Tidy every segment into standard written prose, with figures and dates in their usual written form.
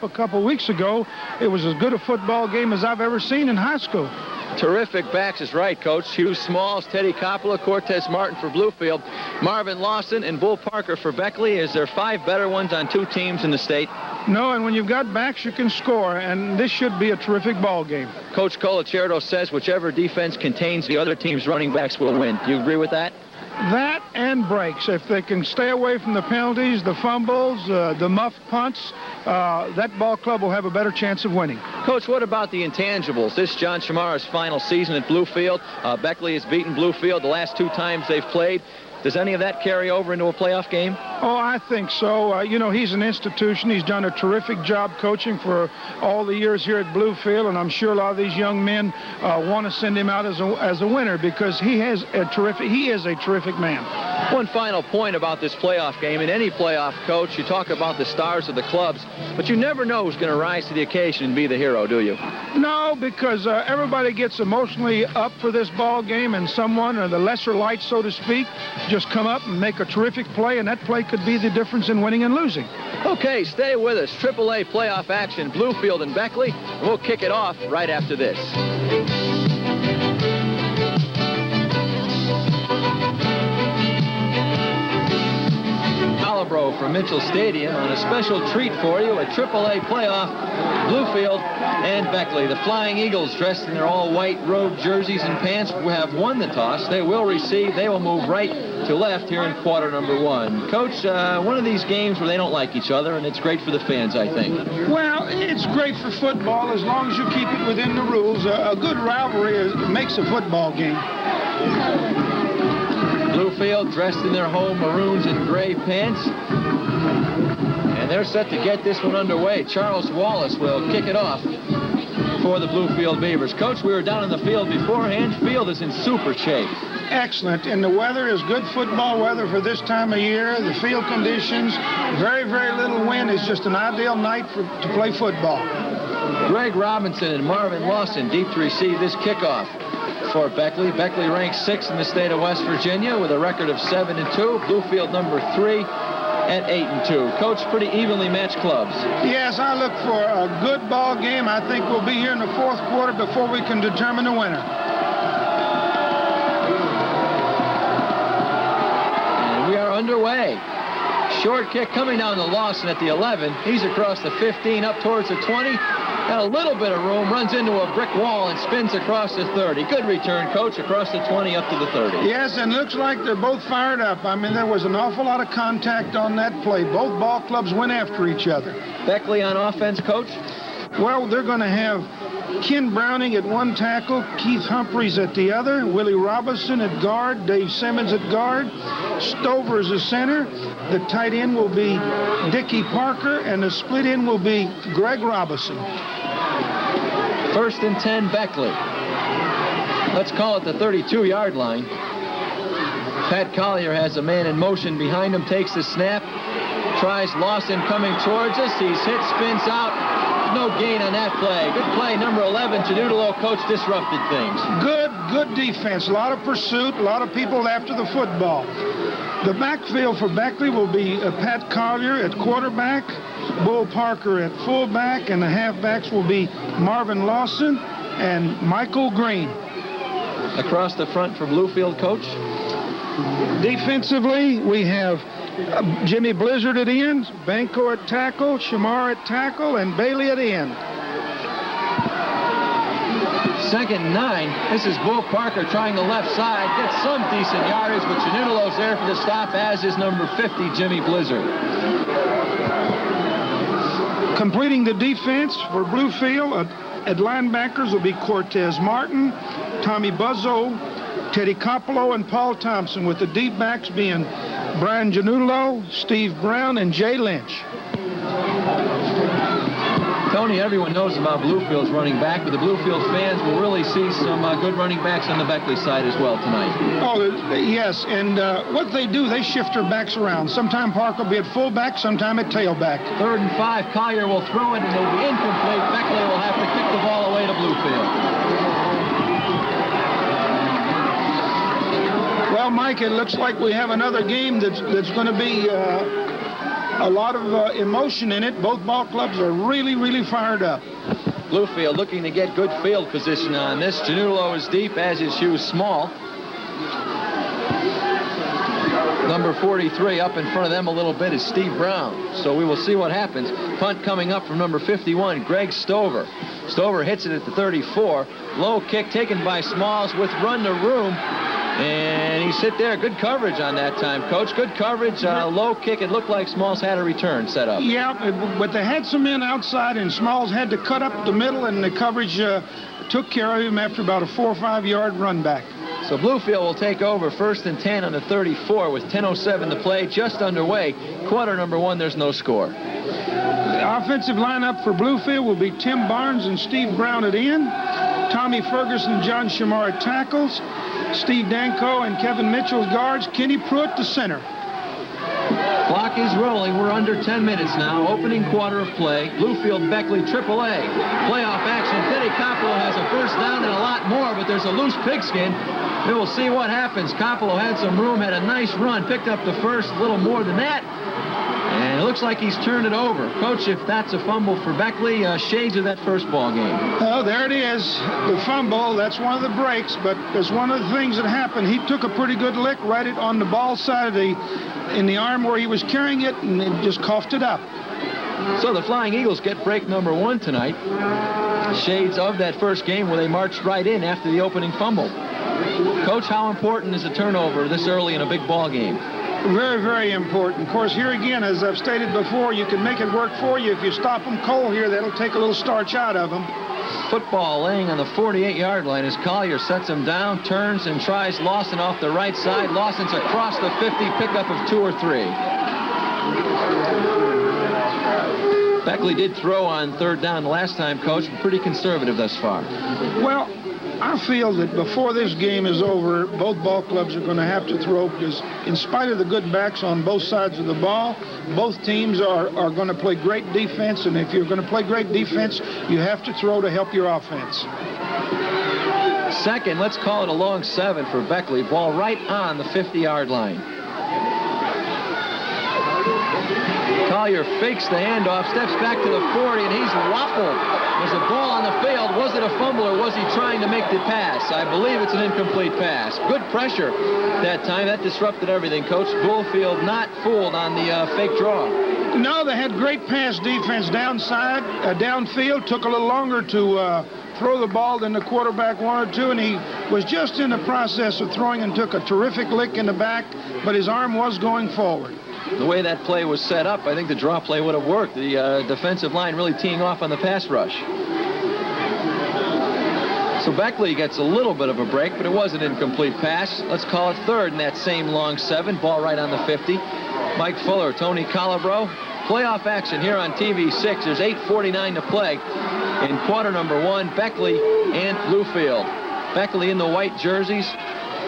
a couple weeks ago, it was as good a football game as I've ever seen in high school. Terrific backs is right, Coach. Hugh Smalls, Teddy Coppola, Cortez Martin for Bluefield. Marvin Lawson and Bull Parker for Beckley. Is there 5 better ones on 2 teams in the state? No, and when you've got backs, you can score, and this should be a terrific ball game. Coach Colacerto says whichever defense contains the other team's running backs will win. Do you agree with that? That and breaks. If they can stay away from the penalties, the fumbles, the muffed punts, that ball club will have a better chance of winning. Coach, what about the intangibles? This is John Shamara's final season at Bluefield. Beckley has beaten Bluefield the last 2 times they've played. Does any of that carry over into a playoff game? Oh, I think so. You know, he's an institution. He's done a terrific job coaching for all the years here at Bluefield, and I'm sure a lot of these young men want to send him out as a winner because he is a terrific man. One final point about this playoff game. In any playoff, Coach, you talk about the stars of the clubs, but you never know who's going to rise to the occasion and be the hero, do you? No, because everybody gets emotionally up for this ball game, and someone, or the lesser light, so to speak, just come up and make a terrific play, and that play could be the difference in winning and losing. Okay, stay with us. AAA playoff action, Bluefield and Beckley. We'll kick it off right after this. Calibro from Mitchell Stadium on a special treat for you, a AAA playoff, Bluefield and Beckley. The Flying Eagles, dressed in their all-white road jerseys and pants, have won the toss. They will receive. They will move right to left here in quarter number 1. Coach, one of these games where they don't like each other, and it's great for the fans, I think. Well, it's great for football as long as you keep it within the rules. A good rivalry makes a football game. Bluefield dressed in their home maroons and gray pants. And they're set to get this one underway. Charles Wallace will kick it off for the Bluefield Beavers. Coach, we were down in the field beforehand. Field is in super shape. Excellent, and the weather is good football weather for this time of year. The field conditions, very, very little wind. It's just an ideal night to play football. Greg Robinson and Marvin Lawson deep to receive this kickoff for Beckley. Beckley ranks 6th in the state of West Virginia with a record of 7-2. Bluefield number 3 at 8-2. Coach, pretty evenly matched clubs. Yes, I look for a good ball game. I think we'll be here in the 4th quarter before we can determine the winner. And we are underway. Short kick coming down to Lawson at the 11. He's across the 15 up towards the 20. Got a little bit of room, runs into a brick wall and spins across the 30. Good return, Coach, across the 20 up to the 30. Yes, and looks like they're both fired up. I mean, there was an awful lot of contact on that play. Both ball clubs went after each other. Beckley on offense, Coach? Well, they're going to have Ken Browning at one tackle, Keith Humphries at the other, Willie Robinson at guard, Dave Simmons at guard, Stover is the center. The tight end will be Dickie Parker, and the split end will be Greg Robinson. 1st and 10, Beckley. Let's call it the 32-yard line. Pat Collier has a man in motion behind him, takes the snap, tries Lawson coming towards us. He's hit, spins out. No gain on that play. Good play, number 11. Janudalo, Coach, disrupted things. Good defense. A lot of pursuit, a lot of people after the football. The backfield for Beckley will be Pat Collier at quarterback, Bull Parker at fullback, and the halfbacks will be Marvin Lawson and Michael Green. Across the front for Bluefield, Coach? Defensively, we have Jimmy Blizzard at end, Banco at tackle, Shamar at tackle, and Bailey at end. 2nd and 9. This is Bull Parker trying the left side. Gets some decent yardage, but Janudalo's there for the stop, as is number 50, Jimmy Blizzard. Completing the defense for Bluefield, at linebackers will be Cortez Martin, Tommy Buzzo, Teddy Coppola, and Paul Thompson, with the deep backs being Brian Janudalo, Steve Brown, and Jay Lynch. Tony, everyone knows about Bluefield's running back, but the Bluefield fans will really see some good running backs on the Beckley side as well tonight. Oh, yes, and what they do, they shift their backs around. Sometime Park will be at fullback, sometime at tailback. 3rd and 5, Collier will throw it, and it'll be incomplete. Beckley will have to kick the ball away to Bluefield. Well, Mike, it looks like we have another game that's going to be a lot of emotion in it. Both ball clubs are really, really fired up. Bluefield looking to get good field position on this. Janulo is deep, as is Hughes Small. Number 43 up in front of them a little bit is Steve Brown. So we will see what happens. Punt coming up from number 51, Greg Stover. Stover hits it at the 34. Low kick taken by Smalls with run to room. And he's hit there. Good coverage on that time, Coach. Good coverage. Low kick. It looked like Smalls had a return set up. Yeah, but they had some men outside, and Smalls had to cut up the middle, and the coverage took care of him after about a 4 or 5 yard run back. So Bluefield will take over 1st and 10 on the 34 with 10:07 to play, just underway. Quarter number 1, there's no score. The offensive lineup for Bluefield will be Tim Barnes and Steve Brown at end, Tommy Ferguson and John Shamar at tackles, Steve Danko and Kevin Mitchell guards, Kenny Pruitt the center. Clock is rolling. We're under 10 minutes now. Opening quarter of play. Bluefield Beckley AAA. Playoff action. Teddy Coppolo has a first down and a lot more, but there's a loose pigskin. We will see what happens. Coppolo had some room, had a nice run, picked up the first, a little more than that. And it looks like he's turned it over. Coach, if that's a fumble for Beckley, shades of that first ball game. Oh, there it is. The fumble, that's one of the breaks, but there's one of the things that happened. He took a pretty good lick right on the ball side of in the arm where he was carrying it, and it just coughed it up. So the Flying Eagles get break number 1 tonight. Shades of that first game where they marched right in after the opening fumble. Coach, how important is a turnover this early in a big ball game? Very, very important. Of course, here again, as I've stated before, you can make it work for you. If you stop them cold here, that'll take a little starch out of them. Football laying on the 48-yard line as Collier sets him down, turns and tries Lawson off the right side. Lawson's across the 50, pickup of 2 or 3. Beckley did throw on 3rd down the last time, Coach, but pretty conservative thus far. Well, I feel that before this game is over, both ball clubs are going to have to throw, because in spite of the good backs on both sides of the ball, both teams are going to play great defense, and if you're going to play great defense, you have to throw to help your offense. Second, let's call it a long 7 for Beckley. Ball right on the 50-yard line. Collier fakes the handoff, steps back to the 40, and he's waffled. There's a ball on the field. Was it a fumble or was he trying to make the pass? I believe it's an incomplete pass. Good pressure that time. That disrupted everything, Coach. Bluefield not fooled on the fake draw. No, they had great pass defense downfield. Took a little longer to throw the ball than the quarterback wanted to, and he was just in the process of throwing and took a terrific lick in the back, but his arm was going forward. The way that play was set up, I think the draw play would have worked. The defensive line really teeing off on the pass rush. So Beckley gets a little bit of a break, but it was an incomplete pass. Let's call it 3rd in that same long 7. Ball right on the 50. Mike Fuller, Tony Calabro. Playoff action here on TV6. There's 8:49 to play in quarter number 1. Beckley and Bluefield. Beckley in the white jerseys.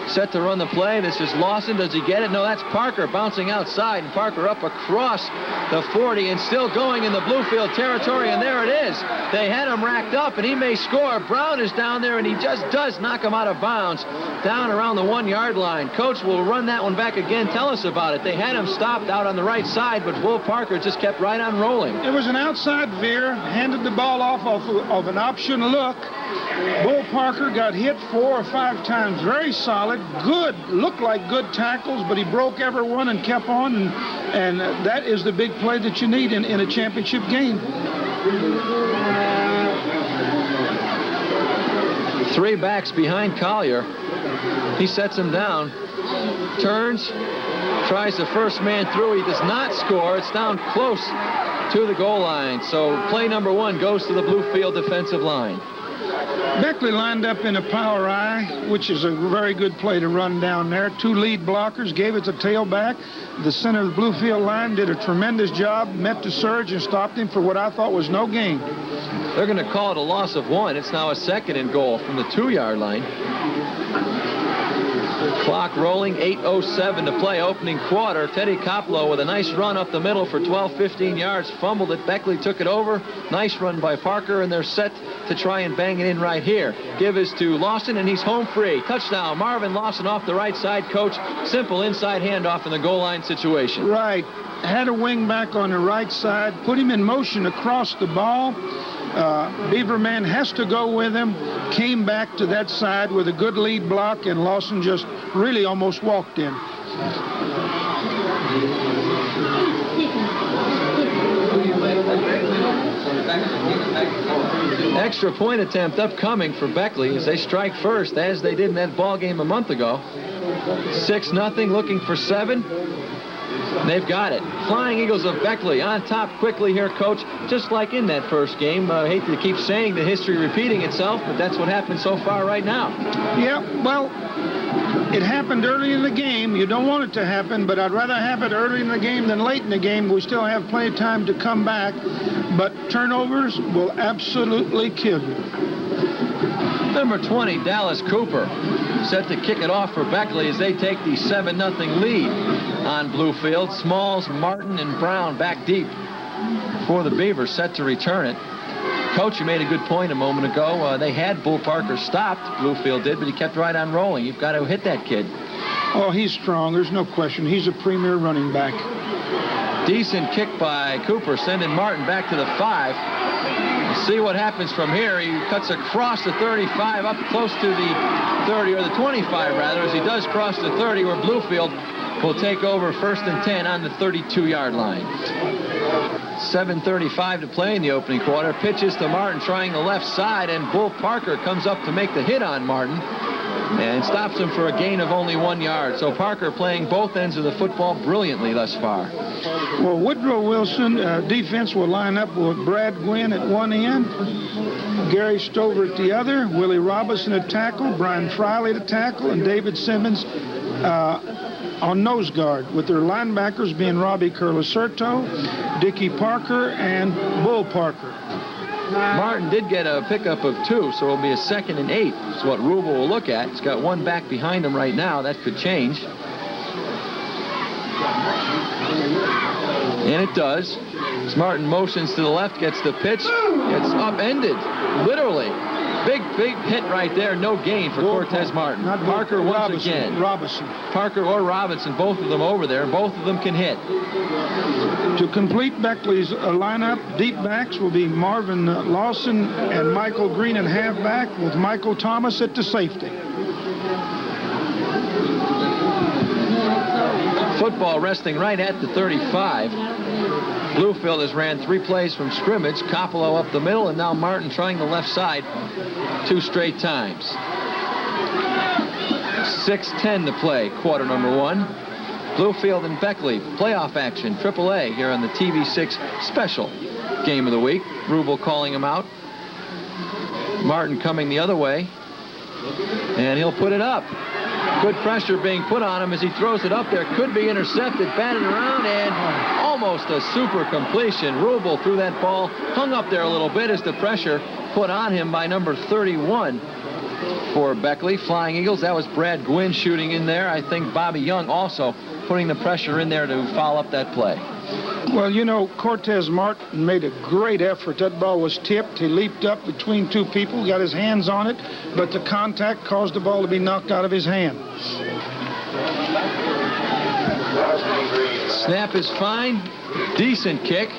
Set to run the play. This is Lawson. Does he get it? No, that's Parker bouncing outside. And Parker up across the 40 and still going in the Bluefield territory. And there it is. They had him racked up, and he may score. Brown is down there, and he just does knock him out of bounds down around the 1-yard line. Coach will run that one back again. Tell us about it. They had him stopped out on the right side, but Will Parker just kept right on rolling. It was an outside veer. Handed the ball off of an option look. Bull Parker got hit 4 or 5 times. Very solid. Good. Looked like good tackles, but he broke every one and kept on. And that is the big play that you need in a championship game. 3 backs behind Collier. He sets him down. Turns. Tries the first man through. He does not score. It's down close to the goal line. So play number 1 goes to the Bluefield defensive line. Beckley lined up in a power I, which is a very good play to run down there. 2 lead blockers, gave it to tailback. The center of the Bluefield line did a tremendous job, met the surge and stopped him for what I thought was no gain. They're going to call it a loss of 1. It's now a 2nd and goal from the 2-yard line. Clock rolling, 8:07 to play, opening quarter. Teddy Coppolo with a nice run up the middle for 12-15 yards. Fumbled it. Beckley took it over. Nice run by Parker, and they're set to try and bang it in right here. Give is to Lawson, and he's home free. Touchdown, Marvin Lawson off the right side, Coach. Simple inside handoff in the goal line situation. Right. had a wing back on the right side, put him in motion across the ball. Beaver man has to go with him, came back to that side with a good lead block, and Lawson just really almost walked in. Extra point attempt upcoming for Beckley as they strike first, as they did in that ball game a month ago. 6-0, looking for 7. They've got it. Flying Eagles of Beckley on top quickly here, Coach, just like in that first game. I hate to keep saying the history repeating itself, but that's what happened so far right now. Yeah, well, it happened early in the game. You don't want it to happen, but I'd rather have it early in the game than late in the game. We still have plenty of time to come back, but turnovers will absolutely kill you. Number 20, Dallas Cooper, set to kick it off for Beckley as they take the 7-0 lead on Bluefield. Smalls, Martin, and Brown back deep for the Beavers, set to return it. Coach, you made a good point a moment ago. They had Bull Parker stopped, Bluefield did, but he kept right on rolling. You've got to hit that kid. Oh, he's strong. There's no question. He's a premier running back. Decent kick by Cooper, sending Martin back to the 5. See what happens from here. He cuts across the 35 up close to the 30, or the 25 rather, as he does cross the 30, where Bluefield will take over 1st and 10 on the 32-yard line. 7:35 to play in the opening quarter. Pitches to Martin trying the left side, and Bull Parker comes up to make the hit on Martin and stops him for a gain of only 1 yard. So Parker playing both ends of the football brilliantly thus far. Well, Woodrow Wilson defense will line up with Brad Gwynn at one end, Gary Stover at the other, Willie Robinson at tackle, Brian Friley at tackle, and David Simmons on nose guard, with their linebackers being Robbie Curlicerto, Dickie Parker, and Bull Parker. Martin did get a pickup of 2, so it'll be a 2nd and 8. That's what Rubel will look at. He's got one back behind him right now. That could change. And it does. As Martin motions to the left, gets the pitch, gets upended, literally. Big hit right there. No gain for Cortez Martin. Parker once again. Parker or Robinson, both of them over there. Both of them can hit. To complete Beckley's lineup, deep backs will be Marvin Lawson and Michael Green at halfback, with Michael Thomas at the safety. Football resting right at the 35. Bluefield has ran 3 plays from scrimmage. Coppolo up the middle, and now Martin trying the left side 2 straight times. 6:10 to play, quarter number 1. Bluefield and Beckley, playoff action, AAA here on the TV6 special game of the week. Rubel calling him out. Martin coming the other way, and he'll put it up. Good pressure being put on him as he throws it up there. Could be intercepted, batted around, and almost a super completion. Rubel threw that ball, hung up there a little bit as the pressure put on him by number 31 for Beckley. Flying Eagles, that was Brad Gwynn shooting in there. I think Bobby Young also putting the pressure in there to foul up that play. Well, you know, Cortez Martin made a great effort. That ball was tipped. He leaped up between 2 people, got his hands on it, but the contact caused the ball to be knocked out of his hand. Snap is fine. Decent kick.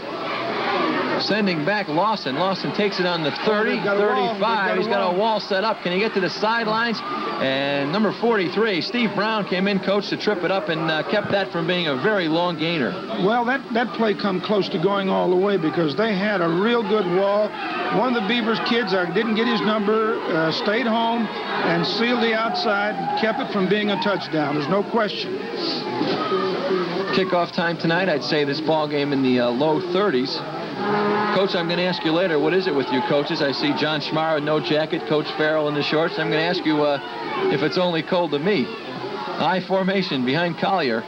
Sending back Lawson. Lawson takes it on the 30, 35. He's got a wall set up. Can he get to the sidelines? And number 43, Steve Brown, came in, coach, to trip it up and kept that from being a very long gainer. Well, that play come close to going all the way because they had a real good wall. One of the Beavers kids, I didn't get his number, stayed home and sealed the outside and kept it from being a touchdown. There's no question. Kickoff time tonight, I'd say this ball game in the low 30s. Coach, I'm going to ask you later, what is it with you coaches? I see John Schmar with no jacket, Coach Farrell in the shorts. I'm going to ask you if it's only cold to me. I formation behind Collier,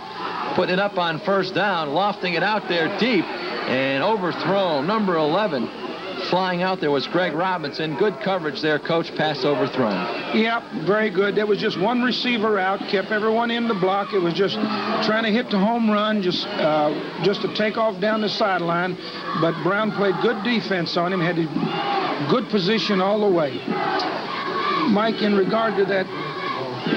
putting it up on 1st down, lofting it out there deep, and overthrown. Number 11 flying out there was Greg Robinson. Good coverage there, Coach. Pass overthrown. Yep, very good. There was just one receiver out, kept everyone in the block. It was just trying to hit the home run, just to take off down the sideline. But Brown played good defense on him, had a good position all the way. Mike, in regard to that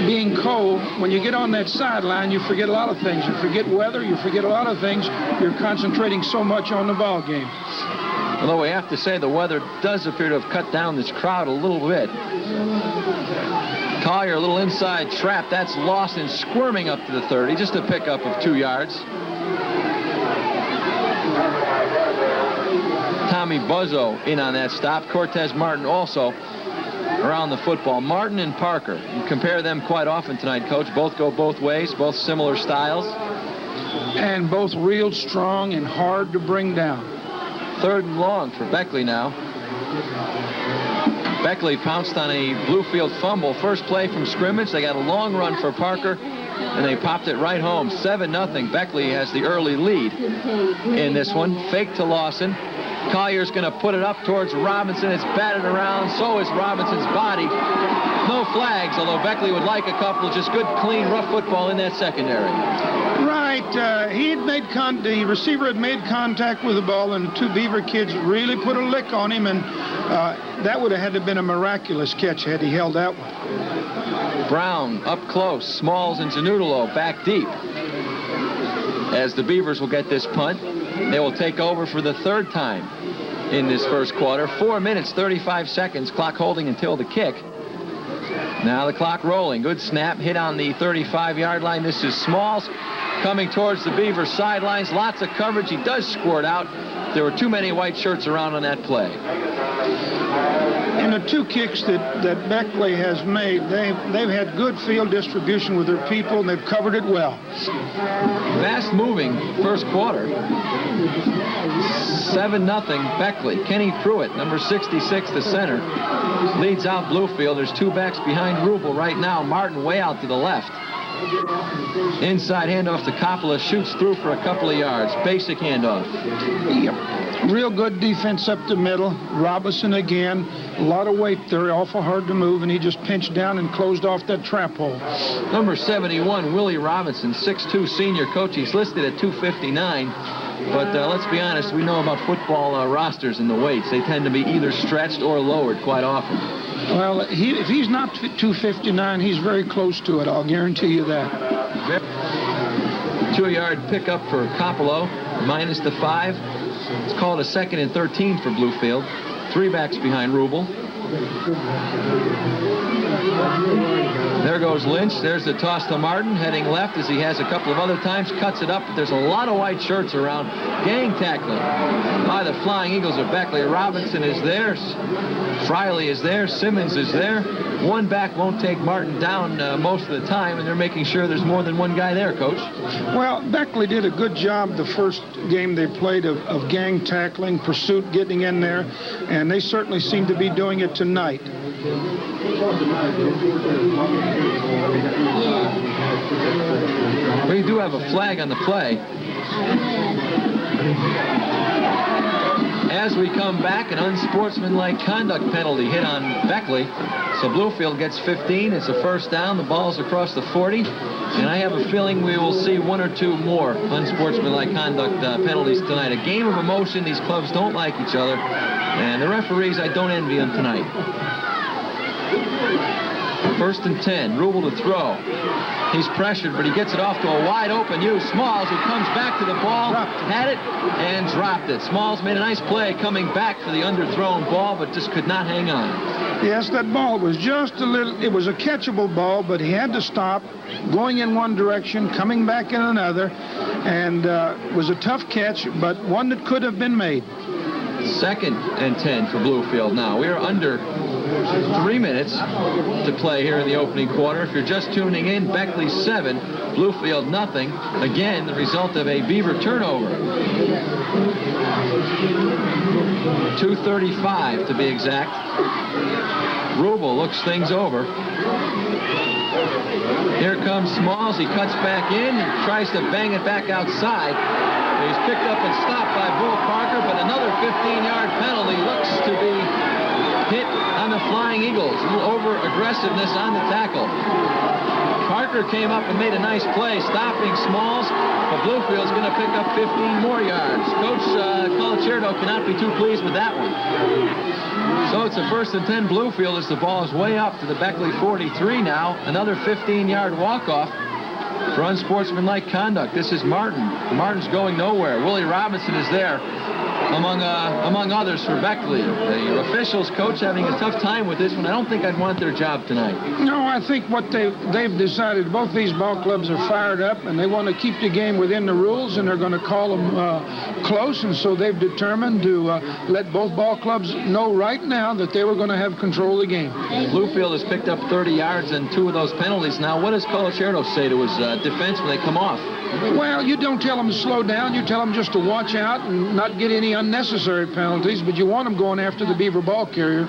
being cold, when you get on that sideline, you forget a lot of things. You forget weather, you forget a lot of things. You're concentrating so much on the ball game. Although we have to say the weather does appear to have cut down this crowd a little bit. Collier, a little inside trap. That's Lawson squirming up to the 30. Just a pickup of 2 yards. Tommy Buzzo in on that stop. Cortez Martin also around the football. Martin and Parker, you compare them quite often tonight, Coach. Both go both ways, both similar styles. And both real strong and hard to bring down. 3rd and long for Beckley now. Beckley pounced on a Bluefield fumble. First play from scrimmage. They got a long run for Parker, and they popped it right home. 7-0. Beckley has the early lead in this one. Fake to Lawson. Collier's going to put it up towards Robinson. It's batted around. So is Robinson's body. No flags, although Beckley would like a couple. Just good, clean, rough football in that secondary. Right. He had made the receiver had made contact with the ball, and the 2 Beaver kids really put a lick on him, and that would have had to have been a miraculous catch had he held that one. Brown up close. Smalls and Zanutolo back deep. As the Beavers will get this punt, they will take over for the 3rd time in this first quarter. 4 minutes, 35 seconds. Clock holding until the kick. Now the clock rolling. Good snap. Hit on the 35-yard line. This is Smalls coming towards the Beavers sidelines. Lots of coverage. He does squirt out. There were too many white shirts around on that play. And the 2 kicks that Beckley has made, they've had good field distribution with their people, and they've covered it well. Fast-moving first quarter. 7-0 Beckley. Kenny Pruitt, number 66, the center, leads out Bluefield. There's 2 backs behind Rubel right now. Martin way out to the left. Inside handoff to Coppola, shoots through for a couple of yards. Basic handoff. Yep. Real good defense up the middle. Robinson again. A lot of weight there, awful hard to move, and he just pinched down and closed off that trap hole. Number 71, Willie Robinson, 6'2", senior coach. He's listed at 259. But let's be honest, we know about football rosters and the weights. They tend to be either stretched or lowered quite often. Well, if he's not 259, he's very close to it. I'll guarantee you that. 2-yard pickup for Coppola, minus the 5. It's called a 2nd and 13 for Bluefield. 3 backs behind Rubel. There goes Lynch. There's the toss to Martin, heading left as he has a couple of other times. Cuts it up, but there's a lot of white shirts around. Gang tackling by the Flying Eagles of Beckley. Robinson is there. Friley is there. Simmons is there. 1 back won't take Martin down most of the time, and they're making sure there's more than 1 guy there, Coach. Well, Beckley did a good job the first game they played of gang tackling, pursuit, getting in there, and they certainly seem to be doing it tonight. We do have a flag on the play. As we come back, an unsportsmanlike conduct penalty hit on Beckley. So Bluefield gets 15. It's a first down. The ball's across the 40. And I have a feeling we will see 1 or 2 more unsportsmanlike conduct penalties tonight. A game of emotion. These clubs don't like each other. And the referees, I don't envy them tonight. 1st and 10. Rubel to throw. He's pressured, but he gets it off to a wide open Smalls, who comes back to the ball, had it, and dropped it. Smalls made a nice play coming back for the underthrown ball, but just could not hang on. Yes, that ball was just a little, it was a catchable ball, but he had to stop, going in one direction, coming back in another, and it was a tough catch, but one that could have been made. 2nd and 10 for Bluefield now. We are under 3 minutes to play here in the opening quarter. If you're just tuning in, Beckley 7, Bluefield nothing. Again, the result of a Beaver turnover. 2:35 to be exact. Rubel looks things over. Here comes Smalls. He cuts back in. He tries to bang it back outside. He's picked up and stopped by Bull Parker, but another 15-yard penalty looks to be hit on the Flying Eagles. A little over-aggressiveness on the tackle. Parker came up and made a nice play, stopping Smalls, but Bluefield's going to pick up 15 more yards. Coach Colicierto cannot be too pleased with that one. So it's a 1st and 10 Bluefield as the ball is way up to the Beckley 43 now. Another 15-yard walk-off for unsportsmanlike conduct. This is Martin. Martin's going nowhere. Willie Robinson is there among others for Beckley. The officials, coach, having a tough time with this one. I don't think I'd want their job tonight. No, I think what they've decided, both these ball clubs are fired up, and they want to keep the game within the rules, and they're going to call them close, and so they've determined to let both ball clubs know right now that they were going to have control of the game. Bluefield has picked up 30 yards and 2 of those penalties. Now, what does Colacerno say to his defense when they come off? Well, you don't tell them to slow down. You tell them just to watch out and not get any unnecessary penalties, but you want them going after the Beaver ball carrier.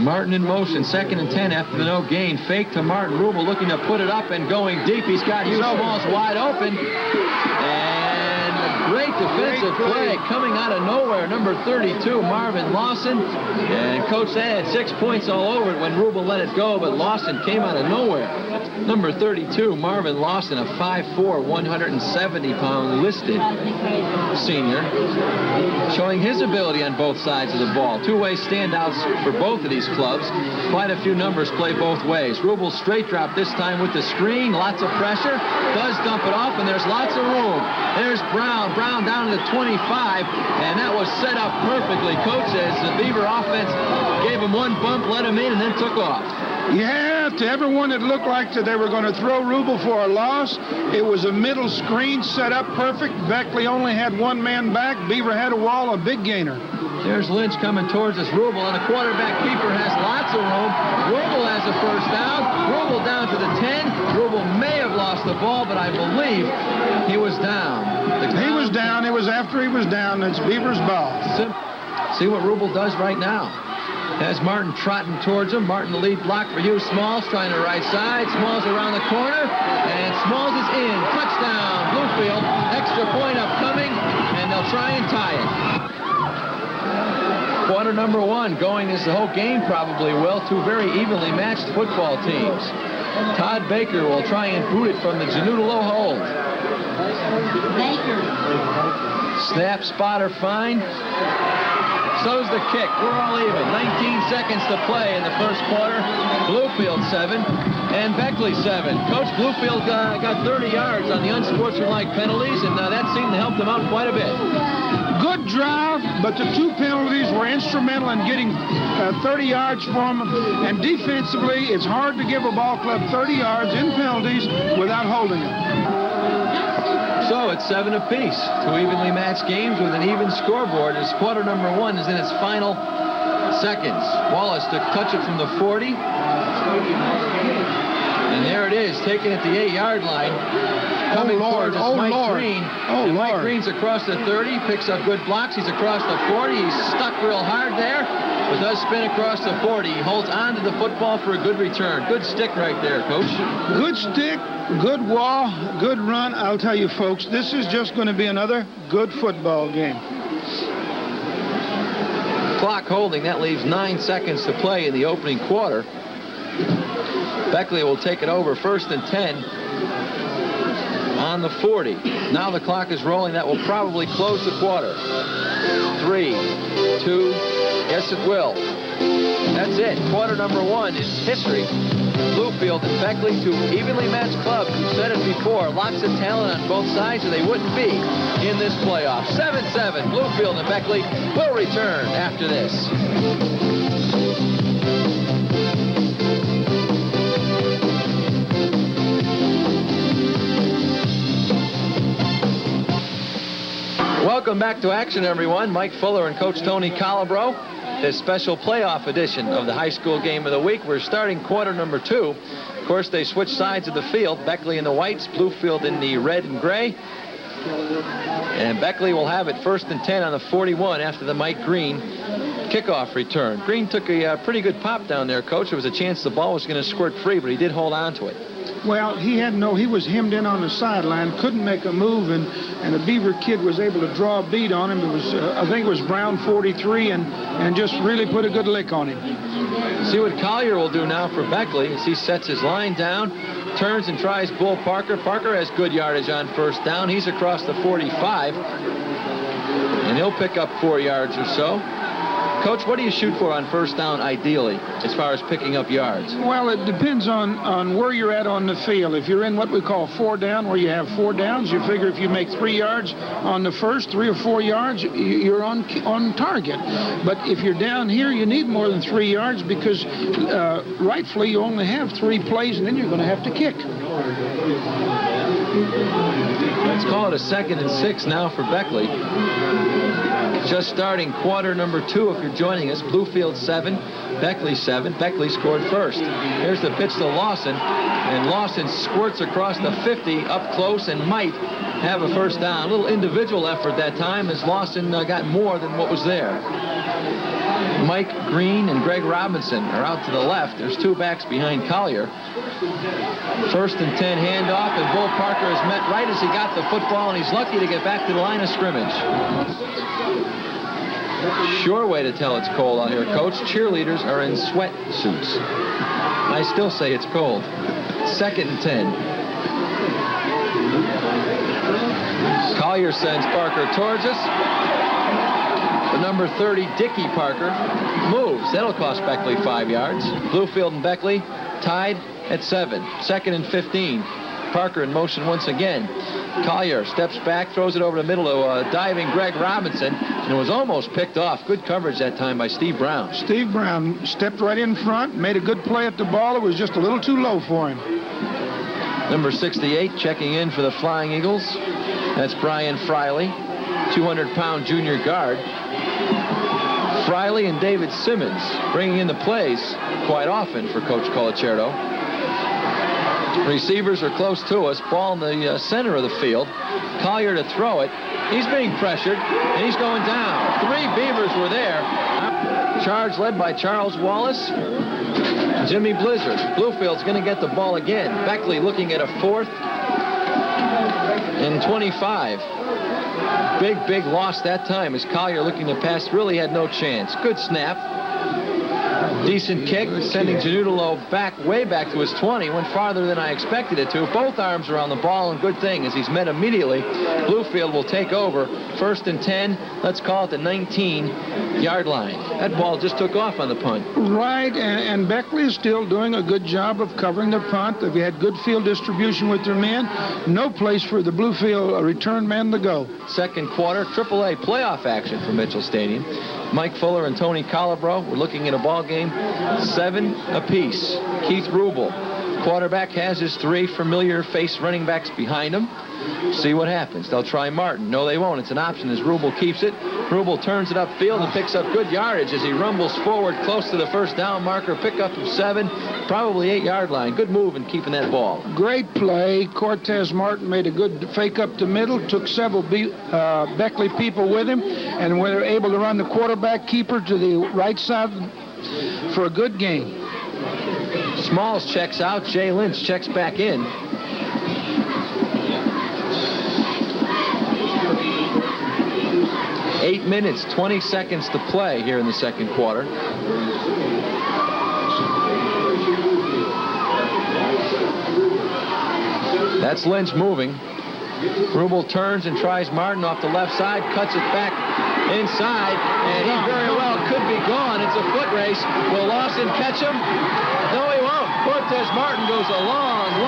Martin in motion, 2nd and 10 after the no gain. Fake to Martin. Rubel looking to put it up and going deep. He's got Hugh Smalls wide open. And a great defensive play coming out of nowhere. Number 32, Marvin Lawson. And Coach had 6 points all over it when Rubel let it go, but Lawson came out of nowhere. Number 32, Marvin Lawson, a 5'4", 170-pound listed senior, showing his ability on both sides of the ball. Two-way standouts for both of these clubs. Quite a few numbers play both ways. Rubel straight drop this time with the screen. Lots of pressure. Does dump it off, and there's lots of room. There's Brown. Brown down to the 25, and that was set up perfectly. Coach says the Beaver offense gave him one bump, let him in, and then took off. Yeah, to everyone it looked like that they were going to throw Rubel for a loss. It was a middle screen set up perfect. Beckley only had one man back. Beaver had a wall, a big gainer. There's Lynch coming towards us. Rubel, and the quarterback keeper has lots of room. Rubel has a first down. Rubel down to the 10. Rubel may have lost the ball, but I believe he was down. He was down. It was after he was down. It's Beaver's ball. See what Rubel does right now. Has Martin trotting towards him. Martin the lead block for Hugh Smalls, trying to right side. Smalls around the corner, and Smalls is in. Touchdown, Bluefield. Extra point upcoming, and they'll try and tie it. Quarter number 1 going as the whole game probably will. 2 very evenly matched football teams. Todd Baker will try and boot it from the Janudo hold. Baker. Snap, spotter, fine. So's the kick. We're all even. 19 seconds to play in the first quarter. Bluefield 7 and Beckley 7. Coach, Bluefield got 30 yards on the unsportsmanlike penalties, and that seemed to help them out quite a bit. Good drive, but the 2 penalties were instrumental in getting 30 yards from them. And defensively, it's hard to give a ball club 30 yards in penalties without holding it. So it's 7 apiece. 2 evenly matched games with an even scoreboard as quarter number 1 is in its final seconds. Wallace to touch it from the 40. And there it is, taken at the 8-yard line. Coming towards us, Mike Green. Mike Green's across the 30, picks up good blocks. He's across the 40. He's stuck real hard there, but does spin across the 40. He holds on to the football for a good return. Good stick right there, Coach. Good stick, good wall, good run. I'll tell you, folks, this is just going to be another good football game. Clock holding. That leaves 9 seconds to play in the opening quarter. Beckley will take it over, 1st and 10 on the 40. Now the clock is rolling. That will probably close the quarter. 3, 2, yes it will. That's it. Quarter number 1 is history. Bluefield and Beckley, 2 evenly matched clubs. We've said it before. Lots of talent on both sides, or they wouldn't be in this playoff. 7-7. Bluefield and Beckley will return after this. Welcome back to action, everyone. Mike Fuller and Coach Tony Calabro. This special playoff edition of the high school game of the week. We're starting quarter number 2. Of course, they switch sides of the field. Beckley in the whites, Bluefield in the red and gray. And Beckley will have it 1st and 10 on the 41 after the Mike Green kickoff return. Green took a pretty good pop down there, Coach. There was a chance the ball was going to squirt free, but he did hold on to it. Well, he was hemmed in on the sideline, couldn't make a move, and the Beaver kid was able to draw a beat on him. It was, I think it was Brown 43, and just really put a good lick on him. See what Collier will do now for Beckley as he sets his line down, turns and tries Bull Parker. Parker has good yardage on 1st down. He's across the 45, and he'll pick up 4 yards or so. Coach, what do you shoot for on first down ideally as far as picking up yards? Well, it depends on where you're at on the field. If you're in what we call 4 down, where you have 4 downs, you figure if you make 3 yards on the first, 3 or 4 yards, you're on target. But if you're down here, you need more than 3 yards because rightfully you only have 3 plays, and then you're going to have to kick. Let's call it a 2nd and 6 now for Beckley. Just starting quarter number 2 if you're joining us. Bluefield 7, Beckley 7. Beckley scored first. Here's the pitch to Lawson, and Lawson squirts across the 50 up close and might have a first down. A little individual effort that time as Lawson got more than what was there. Mike Green and Greg Robinson are out to the left. There's 2 backs behind Collier. 1st and 10 handoff, and Bull Parker is met right as he got the football, and he's lucky to get back to the line of scrimmage. Sure way to tell it's cold out here, Coach. Cheerleaders are in sweatsuits. I still say it's cold. 2nd and 10. Collier sends Parker towards us. The number 30, Dickey Parker, moves. That'll cost Beckley 5 yards. Bluefield and Beckley tied at 7. 2nd and 15. Parker in motion once again. Collier steps back, throws it over the middle to diving Greg Robinson, and it was almost picked off. Good coverage that time by Steve Brown. Steve Brown stepped right in front, made a good play at the ball. It was just a little too low for him. Number 68 checking in for the Flying Eagles. That's Brian Friley, 200-pound junior guard. Friley and David Simmons bringing in the plays quite often for Coach Colacerto. Receivers are close to us. Ball in the center of the field. Collier to throw it. He's being pressured, and he's going down. 3 Beavers were there. Charge led by Charles Wallace. Jimmy Blizzard. Bluefield's going to get the ball again. Beckley looking at a 4th and 25. Big loss that time as Collier looking to pass really had no chance. Good snap. Decent kick, sending Janudalo way back to his 20. Went farther than I expected it to. Both arms are on the ball, and good thing as he's met immediately. Bluefield will take over. 1st and 10. Let's call it the 19-yard line. That ball just took off on the punt. Right, and Beckley is still doing a good job of covering the punt. They've had good field distribution with their men. No place for the Bluefield return man to go. 2nd quarter, AAA playoff action for Mitchell Stadium. Mike Fuller and Tony Calabro. We're looking at a ball game 7 apiece. Keith Rubel, quarterback, has his 3 familiar face running backs behind him. See what happens. They'll try Martin. No, they won't. It's an option as Rubel keeps it. Rubel turns it upfield and picks up good yardage as he rumbles forward close to the first down marker. Pickup of 7, probably 8-yard line. Good move in keeping that ball. Great play. Cortez Martin made a good fake up the middle, took several Beckley people with him, and were able to run the quarterback keeper to the right side for a good gain. Smalls checks out. Jay Lynch checks back in. Eight minutes, 20 seconds to play here in the 2nd quarter. That's Lynch moving. Rubel turns and tries Martin off the left side, cuts it back inside, and he very well could be gone. It's a foot race. Will Lawson catch him? No, he won't. Cortez Martin goes a long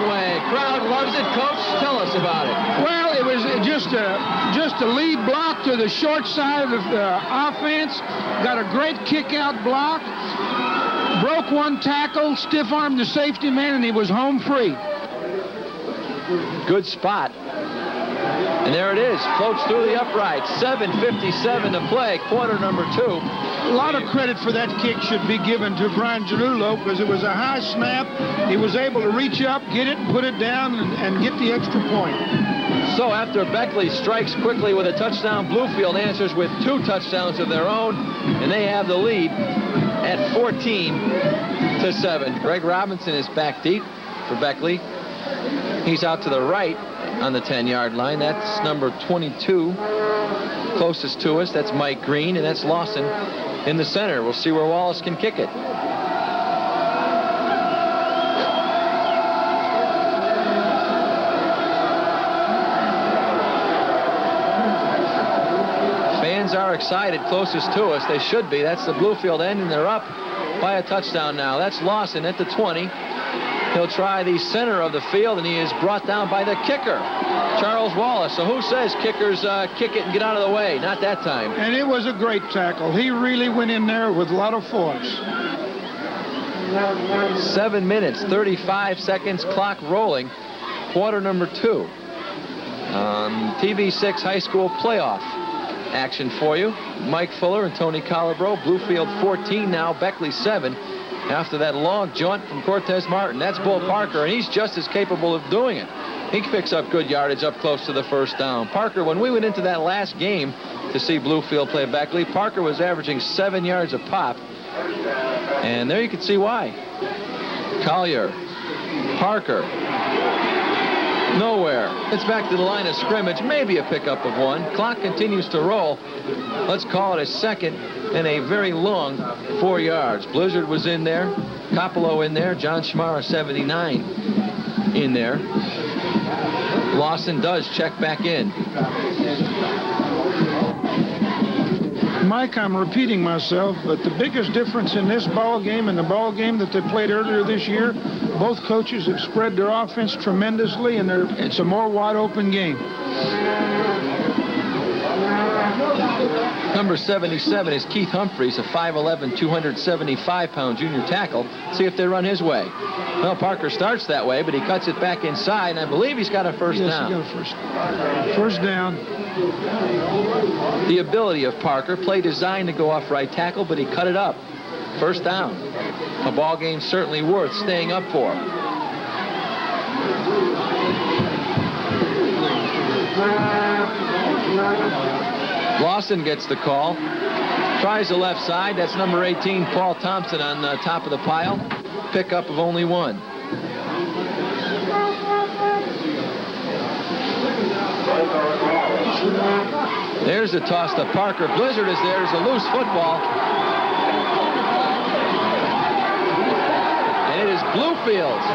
way. Crowd loves it. Coach, tell us about it. Well, it was just a lead block to the short side of the offense. Got a great kick-out block. Broke 1 tackle, stiff-armed the safety man, and he was home free. Good spot. And there it is. Floats through the uprights. 7:57 to play. Quarter number 2. A lot of credit for that kick should be given to Brian Janulo because it was a high snap. He was able to reach up, get it, put it down, and get the extra point. So after Beckley strikes quickly with a touchdown, Bluefield answers with 2 touchdowns of their own, and they have the lead at 14-7. Greg Robinson is back deep for Beckley. He's out to the right on the 10-yard line. That's number 22 closest to us. That's Mike Green, and that's Lawson in the center. We'll see where Wallace can kick it. Fans are are excited, closest to us. They should be. That's the Bluefield end, and they're up by a touchdown now. That's Lawson at the 20. He'll try the center of the field, and he is brought down by the kicker, Charles Wallace. So who says kickers kick it and get out of the way? Not that time. And it was a great tackle. He really went in there with a lot of force. 7 minutes, 35 seconds, clock rolling. Quarter number 2. TV6 high school playoff action for you. Mike Fuller and Tony Calabro. Bluefield 14 now, Beckley 7. After that long jaunt from Cortez Martin. That's Bull Parker, and he's just as capable of doing it. He picks up good yardage up close to the first down. Parker, when we went into that last game to see Bluefield play Beckley, Parker was averaging 7 yards a pop. And there you can see why. Collier, Parker, nowhere. It's back to the line of scrimmage, maybe a pickup of 1. Clock continues to roll. Let's call it a second and a very long 4 yards. Blizzard was in there, Coppola in there, John Schmara 79 in there. Lawson does check back in. Mike, I'm repeating myself, but the biggest difference in this ball game and the ball game that they played earlier this year, both coaches have spread their offense tremendously, and it's a more wide open game. Number 77 is Keith Humphries, a 5'11", 275-pound junior tackle. See if they run his way. Well, Parker starts that way, but he cuts it back inside, and I believe he's got a first down. Yes, he got a first down. The ability of Parker, play designed to go off right tackle, but he cut it up. First down. A ball game certainly worth staying up for. Lawson gets the call. Tries the left side. That's number 18, Paul Thompson, on the top of the pile. Pickup of only 1. There's a toss to Parker. Blizzard is there. There's a loose football. And it is Bluefield's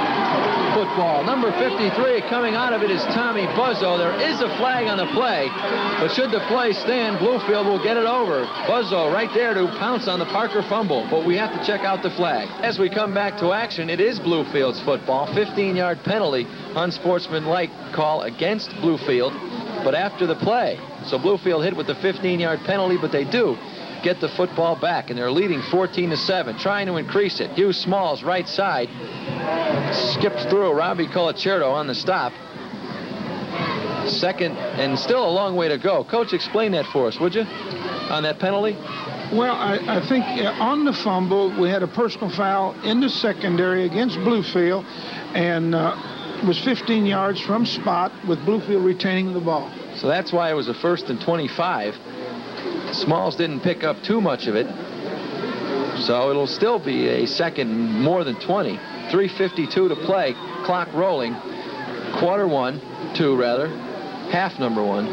football. Number 53, coming out of it is Tommy Buzzo. There is a flag on the play, but should the play stand, Bluefield will get it over. Buzzo right there to pounce on the Parker fumble, but we have to check out the flag. As we come back to action, it is Bluefield's football. 15-yard penalty, unsportsmanlike call against Bluefield, but after the play. So Bluefield hit with the 15-yard penalty, but they do get the football back, and they're leading 14-7, trying to increase it. Hugh Smalls, right side, skips through Robbie Colacerto on the stop. Second, and still a long way to go. Coach, explain that for us, would you, on that penalty? Well, I think on the fumble, we had a personal foul in the secondary against Bluefield, and it was 15 yards from spot with Bluefield retaining the ball. So that's why it was a 1st and 25. Smalls didn't pick up too much of it, so it'll still be a second more than 20. 3:52 to play, clock rolling. Two rather, half number 1.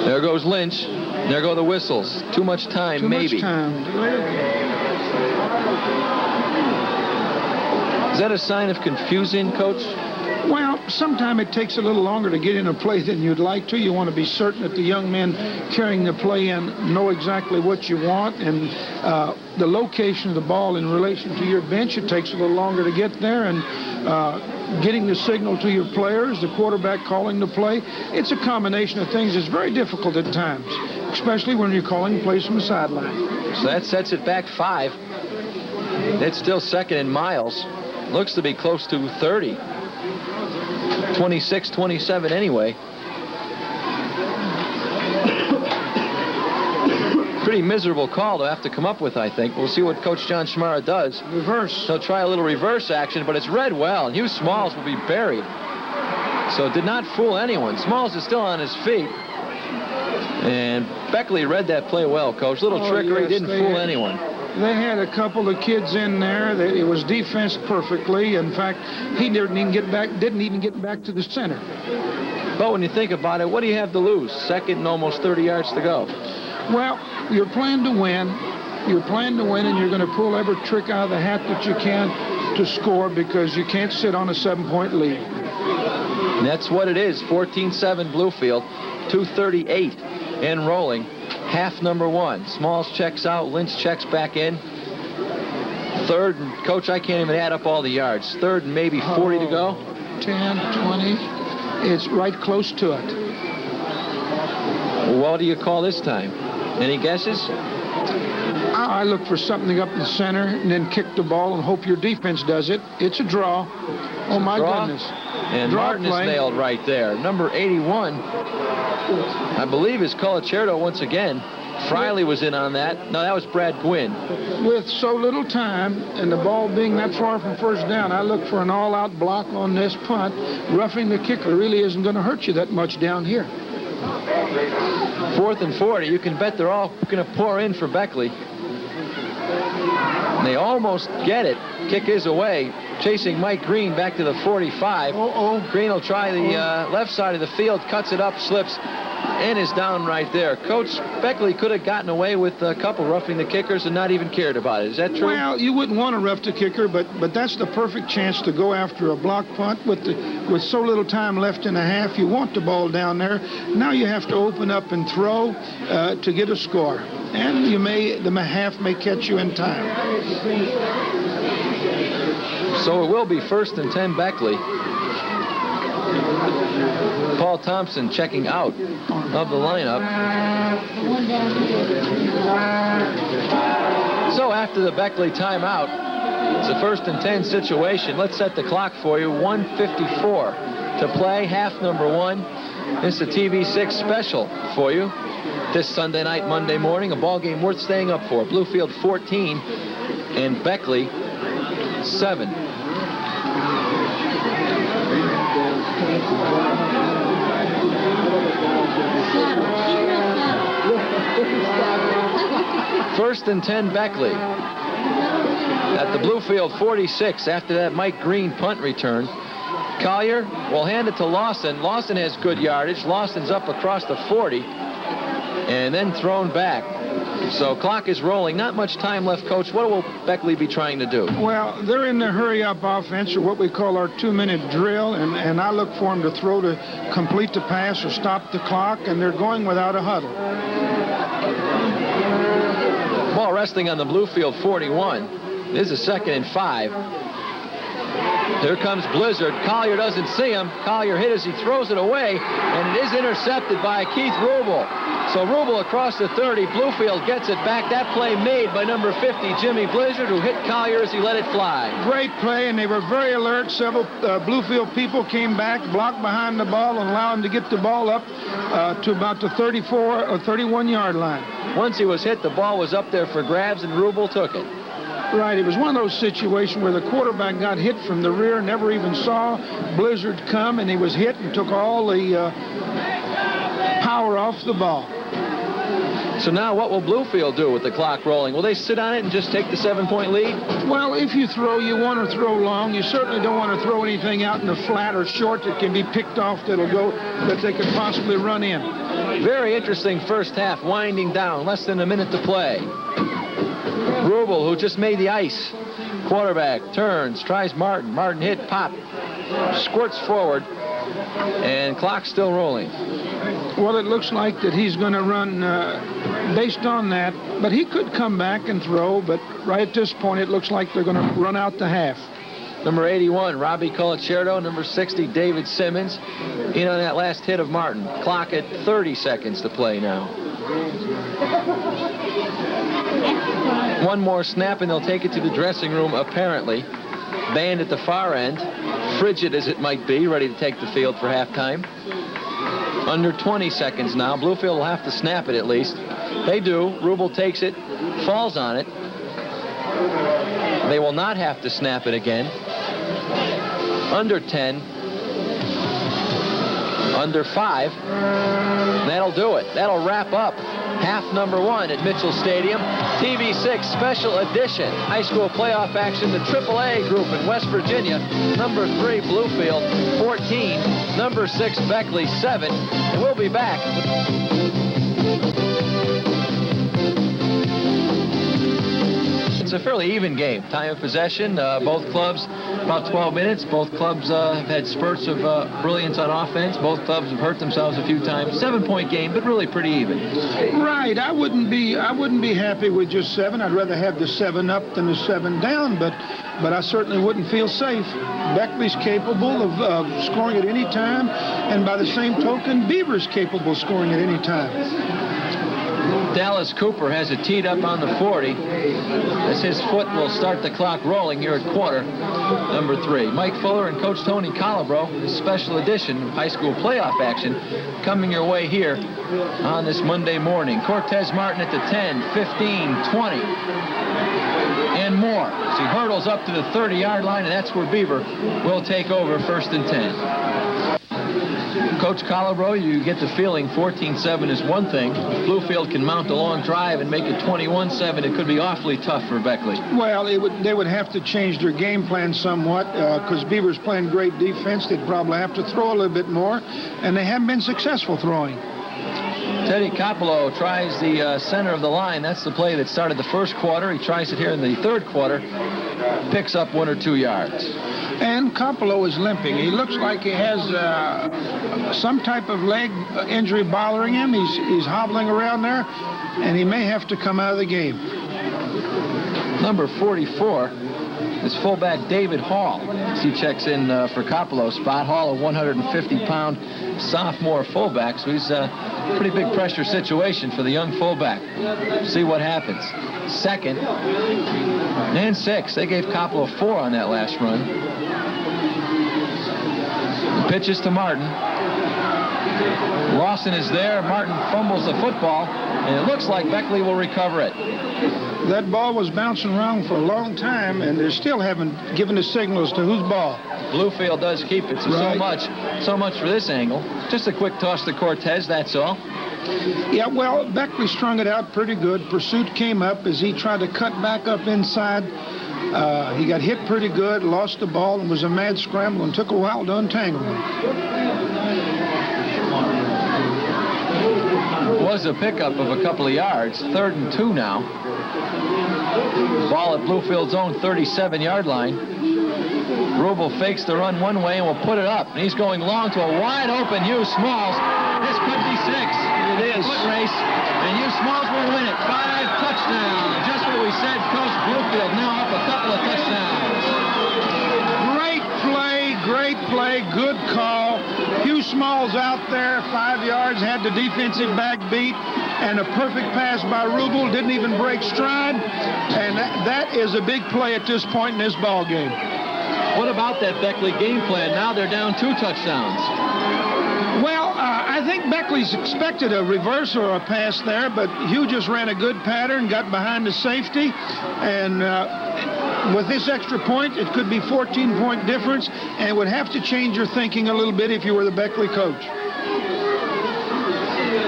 There goes Lynch. There go the whistles. Too much time, maybe. Too much time. Is that a sign of confusion, Coach? Well, sometimes it takes a little longer to get in a play than you'd like to. You want to be certain that the young men carrying the play in know exactly what you want, and the location of the ball in relation to your bench, it takes a little longer to get there, and getting the signal to your players, the quarterback calling the play. It's a combination of things. It's very difficult at times, especially when you're calling plays from the sideline. So that sets it back 5. It's still second in miles. Looks to be close to 30. 26-27 anyway. Pretty miserable call to have to come up with, I think. We'll see what Coach John Schmara does. Reverse. He'll try a little reverse action, but it's read well, and Hugh Smalls will be buried. So it did not fool anyone. Smalls is still on his feet. And Beckley read that play well, Coach. Little trickery, yes, didn't fool anyone. They had a couple of kids in there that it was defensed perfectly. In fact, he didn't even get back to the center. But when you think about it, what do you have to lose? Second and almost 30 yards to go. Well, you're playing to win. You're playing to win, and you're going to pull every trick out of the hat that you can to score, because you can't sit on a 7-point lead. And that's what it is. 14-7 Bluefield. 2:38 and rolling. Half number one. Smalls checks out. Lynch checks back in. Third, and Coach, I can't even add up all the yards. Third and maybe 40 to go. 10, 20. It's right close to it. What do you call this time? Any guesses? I look for something up in the center and then kick the ball and hope your defense does it. It's a draw. Oh, my goodness. And Draw Martin play. is nailed right there. Number 81, I believe, is Colacerto once again. Friley was in on that. No, that was Brad Gwynn. With so little time and the ball being that far from first down, I look for an all-out block on this punt. Roughing the kicker really isn't going to hurt you that much down here. 4th and 40. You can bet they're all going to pour in for Beckley. And they almost get it. Kick is away. Chasing Mike Green back to the 45. Green will try the left side of the field, cuts it up, slips, and is down right there. Coach, Beckley could have gotten away with a couple roughing the kickers and not even cared about it. Is that true? Well, you wouldn't want to rough the kicker, but that's the perfect chance to go after a block punt with so little time left in a half. You want the ball down there. Now you have to open up and throw to get a score. And the half may catch you in time. So it will be 1st and 10 Beckley. Paul Thompson checking out of the lineup. So after the Beckley timeout, it's a 1st and 10 situation. Let's set the clock for you. 1:54 to play, half number one. It's a TV6 special for you this Sunday night, Monday morning. A ball game worth staying up for. Bluefield 14 and Beckley 7. First and 10 Beckley at the Bluefield 46 after that Mike Green punt return. Collier will hand it to Lawson. Lawson has good yardage. Lawson's up across the 40 and then thrown back. So clock is rolling. Not much time left, Coach. What will Beckley be trying to do? Well, they're in the hurry-up offense, or what we call our 2-minute drill, and I look for them to throw to complete the pass or stop the clock, and they're going without a huddle. Ball resting on the Bluefield 41. This is 2nd and 5. Here comes Blizzard. Collier doesn't see him. Collier hit as he throws it away, and it is intercepted by Keith Rubel. So Rubel across the 30. Bluefield gets it back. That play made by number 50, Jimmy Blizzard, who hit Collier as he let it fly. Great play, and they were very alert. Several Bluefield people came back, blocked behind the ball, and allowed him to get the ball up to about the 34 or 31-yard line. Once he was hit, the ball was up there for grabs, and Rubel took it. Right, it was one of those situations where the quarterback got hit from the rear, never even saw Blizzard come, and he was hit and took all the power off the ball. So now what will Bluefield do with the clock rolling? Will they sit on it and just take the 7-point lead? Well, if you throw, you want to throw long. You certainly don't want to throw anything out in the flat or short that can be picked off that they could possibly run in. Very interesting first half, winding down, less than a minute to play. Rubel, who just made the ice. Quarterback turns, tries Martin. Martin hit, pop, squirts forward, and clock's still rolling. Well, it looks like that he's going to run based on that, but he could come back and throw, but right at this point it looks like they're going to run out the half. Number 81, Robbie Colacerto. Number 60, David Simmons. In on that last hit of Martin. Clock at 30 seconds to play now. One more snap and they'll take it to the dressing room, apparently. Band at the far end, frigid as it might be, ready to take the field for halftime. Under 20 seconds now. Bluefield will have to snap it at least. They do. Rubel takes it, falls on it. They will not have to snap it again. Under 10. Under 5. That'll do it. That'll wrap up half number one at Mitchell Stadium. TV6 special edition. High school playoff action. The AAA group in West Virginia. Number 3, Bluefield, 14. Number 6, Beckley, 7. And we'll be back. it's a fairly even game. Time of possession, both clubs about 12 minutes. Both clubs have had spurts of brilliance on offense. Both clubs have hurt themselves a few times. 7-point game, but really pretty even. Right. I wouldn't be happy with just 7. I'd rather have the 7 up than the 7 down, but I certainly wouldn't feel safe. Beckley's capable of scoring at any time, and by the same token, Beavers capable of scoring at any time. Dallas Cooper has it teed up on the 40 as his foot will start the clock rolling here at quarter number 3. Mike Fuller and Coach Tony Calabro, a special edition of high school playoff action coming your way here on this Monday morning. Cortez Martin at the 10, 15, 20, and more. As he hurdles up to the 30-yard line, and that's where Beaver will take over 1st and 10. Coach Calabro, you get the feeling 14-7 is one thing. If Bluefield can mount a long drive and make it 21-7, it could be awfully tough for Beckley. Well, they would have to change their game plan somewhat because Beaver's playing great defense. They'd probably have to throw a little bit more, and they haven't been successful throwing. Teddy Capello tries the center of the line. That's the play that started the first quarter. He tries it here in the third quarter. Picks up 1 or 2 yards. And Capello is limping. He looks like he has some type of leg injury bothering him. He's hobbling around there, and he may have to come out of the game. Number 44 is fullback David Hall. He checks in for Capello's spot. Hall, a 150-pound sophomore fullback, so he's a pretty big pressure situation for the young fullback. See what happens. 2nd and 6. They gave Capello 4 on that last run. The pitches to Martin. Lawson is there. Martin fumbles the football, and it looks like Beckley will recover it. That ball was bouncing around for a long time, and they still haven't given the signal as to whose ball. Bluefield does keep it, so, right. so much for this angle. Just a quick toss to Cortez, that's all. Yeah, well, Beckley strung it out pretty good. Pursuit came up as he tried to cut back up inside. He got hit pretty good, lost the ball, and was a mad scramble, and took a while to untangle him. It was a pickup of a couple of yards. 3rd and 2 now. Ball at Bluefield's own 37-yard line. Rubel fakes the run one way and will put it up. And he's going long to a wide-open Hugh Smalls. This could be 6. It is. Foot race. And Hugh Smalls will win it. 5 touchdowns. Just what we said. Coach Bluefield now up a couple of touchdowns. Great play, good call. Hugh Smalls out there, 5 yards, had the defensive back beat, and a perfect pass by Rubel, didn't even break stride, and that is a big play at this point in this ball game. What about that Beckley game plan? Now they're down 2 touchdowns. Well, I think Beckley's expected a reverse or a pass there, but Hugh just ran a good pattern, got behind the safety, and with this extra point, it could be 14-point difference, and it would have to change your thinking a little bit if you were the Beckley coach.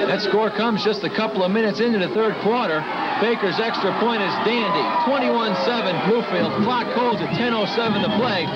That score comes just a couple of minutes into the third quarter. Baker's extra point is dandy. 21-7 Bluefield. Clock holds at 10:07 to play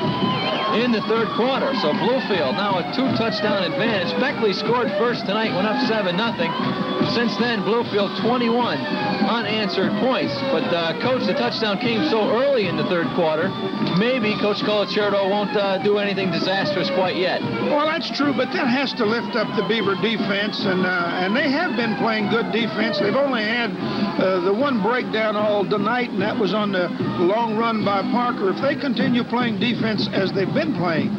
in the third quarter. So Bluefield now a 2-touchdown advantage. Beckley scored first tonight, went up 7-0. Since then, Bluefield 21 unanswered points. But, Coach, the touchdown came so early in the third quarter, maybe Coach Colacerto won't do anything disastrous quite yet. Well, that's true, but that has to lift up the Beaver defense, and they have been playing good defense. They've only had the one breakdown all tonight, and that was on the long run by Parker. If they continue playing defense as they've been playing,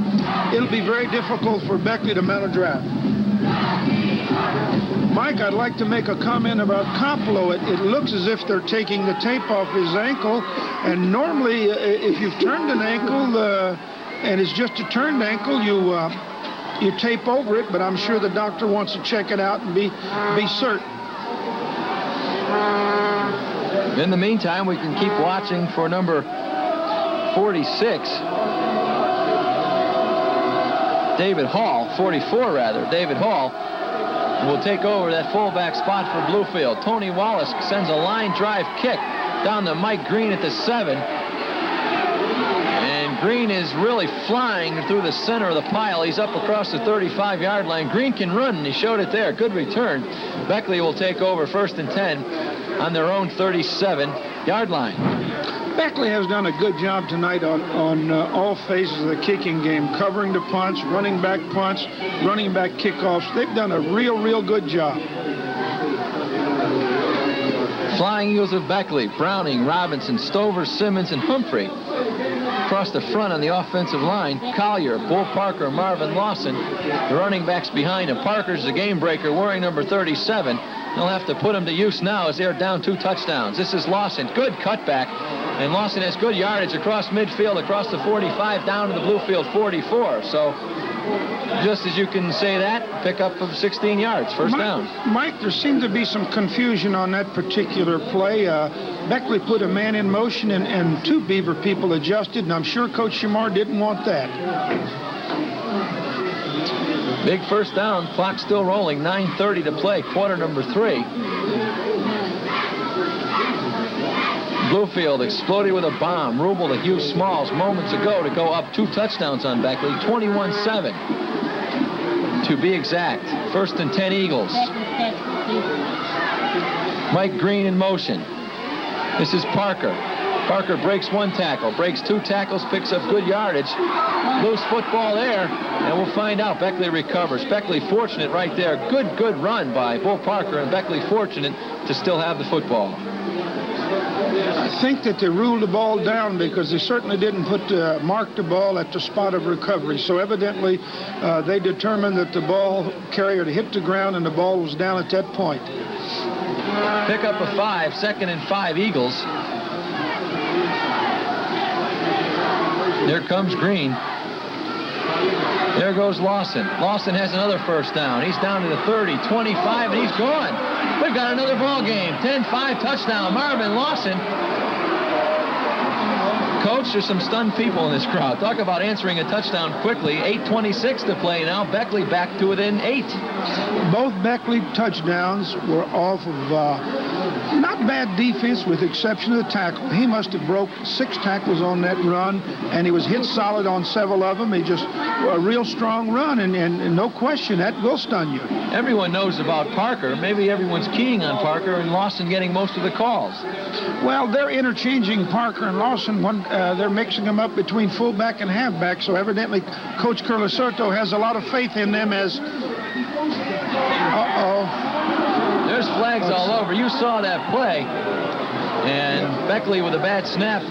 it'll be very difficult for Beckley to mount a drive. Mike, I'd like to make a comment about Capello. It looks as if they're taking the tape off his ankle, and normally if you've turned an ankle and it's just a turned ankle, you tape over it, but I'm sure the doctor wants to check it out and be certain. In the meantime, we can keep watching for number 46. David Hall, 44 rather, David Hall will take over that fullback spot for Bluefield. Tony Wallace sends a line drive kick down to Mike Green at the 7. And Green is really flying through the center of the pile. He's up across the 35-yard line. Green can run, and he showed it there. Good return. Beckley will take over 1st and 10 on their own 37-yard line. Beckley has done a good job tonight on all phases of the kicking game, covering the punts, running back kickoffs. They've done a real good job. Flying Eagles of Beckley, Browning, Robinson, Stover, Simmons, and Humphrey. Across the front on the offensive line, Collier, Bull Parker, Marvin Lawson. The running backs behind him. Parker's the game breaker, wearing number 37. They'll have to put him to use now as they're down 2 touchdowns. This is Lawson. Good cutback. And Lawson has good yardage across midfield, across the 45, down to the Bluefield 44. So just as you can say that, pickup of 16 yards, first down. Mike, there seemed to be some confusion on that particular play. Beckley put a man in motion, and 2 Beaver people adjusted, and I'm sure Coach Shamar didn't want that. Big first down, clock still rolling, 9:30 to play, quarter number 3. Bluefield exploded with a bomb. Rubel to Hugh Smalls moments ago to go up 2 touchdowns on Beckley, 21-7 to be exact. First and 10 Eagles. Mike Green in motion. This is Parker. Parker breaks 1 tackle, breaks 2 tackles, picks up good yardage. Loose football there, and we'll find out. Beckley recovers. Beckley fortunate right there. Good run by Bull Parker, and Beckley fortunate to still have the football. I think that they ruled the ball down because they certainly didn't mark the ball at the spot of recovery. So evidently they determined that the ball carrier had hit the ground and the ball was down at that point. Pick up a 5, 2nd and 5 Eagles. There comes Green. There goes Lawson. Lawson has another first down. He's down to the 30, 25, and he's gone. We've got another ball game. 10-5 touchdown. Marvin Lawson. Coach, there's some stunned people in this crowd. Talk about answering a touchdown quickly. 8:26 to play now. Beckley back to within 8. Both Beckley touchdowns were off of not bad defense with the exception of the tackle. He must have broke 6 tackles on that run, and he was hit solid on several of them. He just a real strong run, and no question, that will stun you. Everyone knows about Parker. Maybe everyone's keying on Parker and Lawson getting most of the calls. Well, they're interchanging Parker and Lawson. They're mixing them up between fullback and halfback, so evidently Coach Curlisoto has a lot of faith in them as... There's flags all over. You saw that play. And Beckley with a bad snap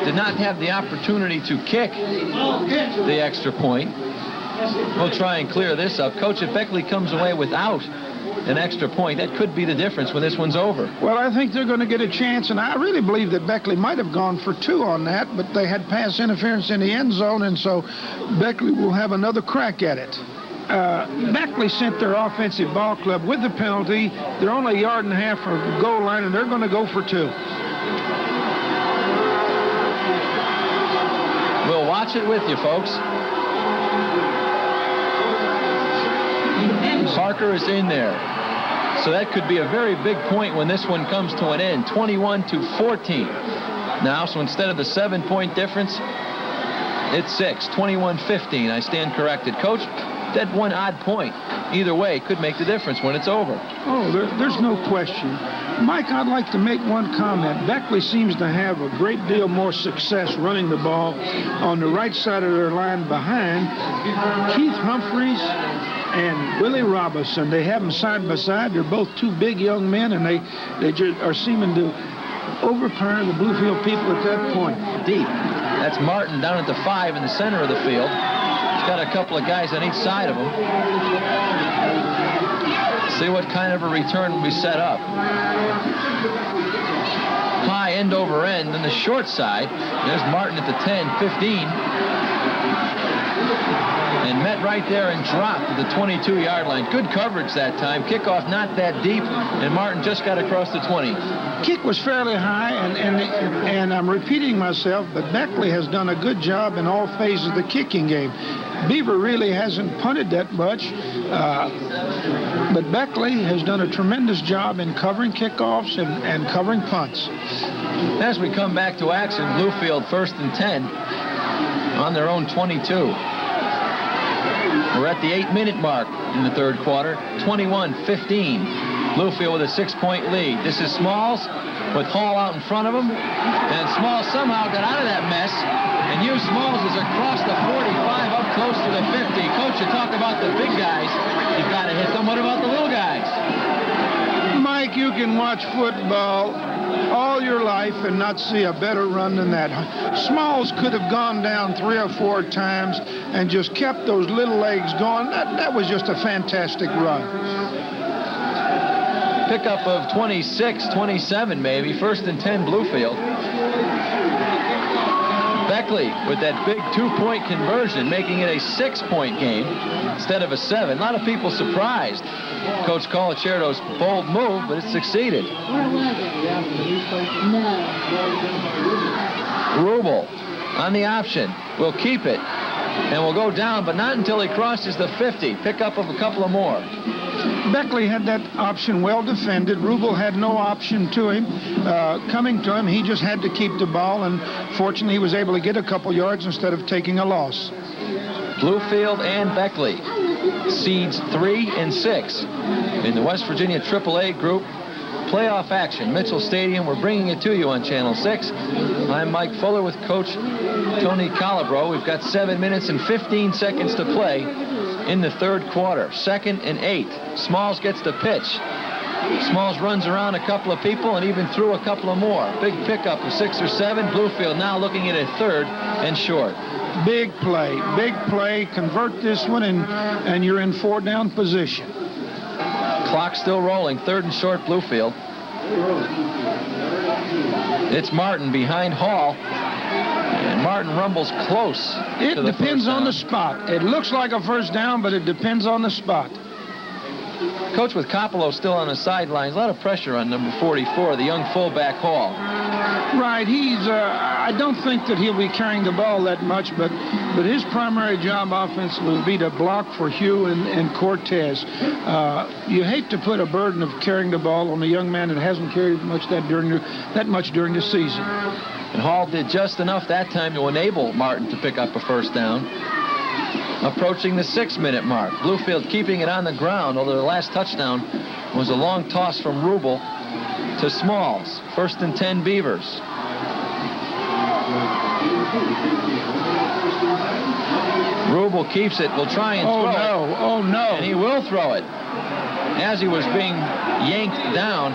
did not have the opportunity to kick the extra point. We'll try and clear this up. Coach, if Beckley comes away without an extra point, that could be the difference when this one's over. Well, I think they're going to get a chance, and I really believe that Beckley might have gone for 2 on that, but they had pass interference in the end zone, and so Beckley will have another crack at it. Beckley sent their offensive ball club with the penalty. They're only a yard and a half from the goal line, and they're going to go for 2. We'll watch it with you, folks. Parker is in there. So that could be a very big point when this one comes to an end. 21-14. Now, so instead of the 7-point difference, it's 6. 21-15. I stand corrected. Coach, that one odd point, either way, could make the difference when it's over. Oh, there's no question. Mike, I'd like to make one comment. Beckley seems to have a great deal more success running the ball on the right side of their line behind Keith Humphries and Willie Robinson. They have them side by side. They're both 2 big young men, and they just are seeming to overpower the Bluefield people at that point. Deep. That's Martin down at the 5 in the center of the field. He's got a couple of guys on each side of him. See what kind of a return will be set up. High end over end on the short side. There's Martin at the 10, 15. And met right there and dropped at the 22-yard line. Good coverage that time. Kickoff not that deep, and Martin just got across the 20. Kick was fairly high, and I'm repeating myself, but Beckley has done a good job in all phases of the kicking game. Beaver really hasn't punted that much, but Beckley has done a tremendous job in covering kickoffs and covering punts. As we come back to action, Bluefield 1st and 10 on their own 22. We're at the 8-minute mark in the third quarter. 21-15. Bluefield with a 6-point lead. This is Smalls with Hall out in front of him. And Smalls somehow got out of that mess. And Hugh Smalls is across the 45 up close to the 50. Coach, you talk about the big guys. You've got to hit them. What about the little guys? Mike, you can watch football all your life and not see a better run than that. Smalls could have gone down 3 or 4 times and just kept those little legs going. That was just a fantastic run. Pickup of 26, 27 maybe. 1st and 10 Bluefield. Beckley with that big 2-point conversion, making it a 6-point game instead of a 7. A lot of people surprised Coach Colacerto's bold move, but it succeeded. Where was it? No. Rubel on the option. Will keep it and will go down, but not until he crosses the 50. Pickup of a couple of more. Beckley had that option well defended. Rubel had no option to him. Coming to him, he just had to keep the ball, and fortunately he was able to get a couple yards instead of taking a loss. Bluefield and Beckley, seeds 3 and 6 in the West Virginia AAA group. Playoff action, Mitchell Stadium. We're bringing it to you on Channel 6. I'm Mike Fuller with Coach Tony Calabro. We've got 7 minutes and 15 seconds to play in the third quarter. 2nd and 8. Smalls gets the pitch. Smalls runs around a couple of people and even threw a couple of more. Big pickup of 6 or 7. Bluefield now looking at a 3rd and short. Big play. Convert this one, and you're in 4-down position. Clock still rolling. 3rd and short, Bluefield. It's Martin behind Hall. And Martin rumbles close. It depends on the spot. It looks like a 1st down, but it depends on the spot. Coach, with Coppolo still on the sidelines, a lot of pressure on number 44, the young fullback Hall. Right, I don't think that he'll be carrying the ball that much, but his primary job offense will be to block for Hugh and Cortez. You hate to put a burden of carrying the ball on a young man that hasn't carried that much during the season. And Hall did just enough that time to enable Martin to pick up a 1st down. Approaching the 6-minute mark. Bluefield keeping it on the ground, although the last touchdown was a long toss from Rubel to Smalls. 1st and 10 Beavers. Rubel keeps it, will try and throw it. Oh no. And he will throw it. As he was being yanked down,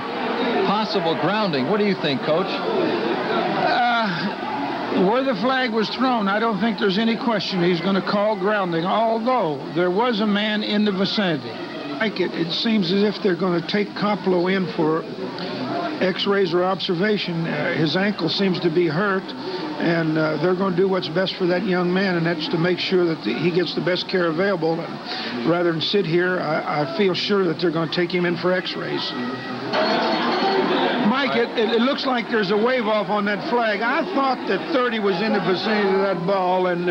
possible grounding. What do you think, Coach? Where the flag was thrown, I don't think there's any question he's going to call grounding, although there was a man in the vicinity. It seems as if they're going to take Coppolo in for x-rays or observation. His ankle seems to be hurt, and they're going to do what's best for that young man, and that's to make sure that he gets the best care available. And rather than sit here, I feel sure that they're going to take him in for x-rays. Mike, it looks like there's a wave-off on that flag. I thought that 30 was in the vicinity of that ball, and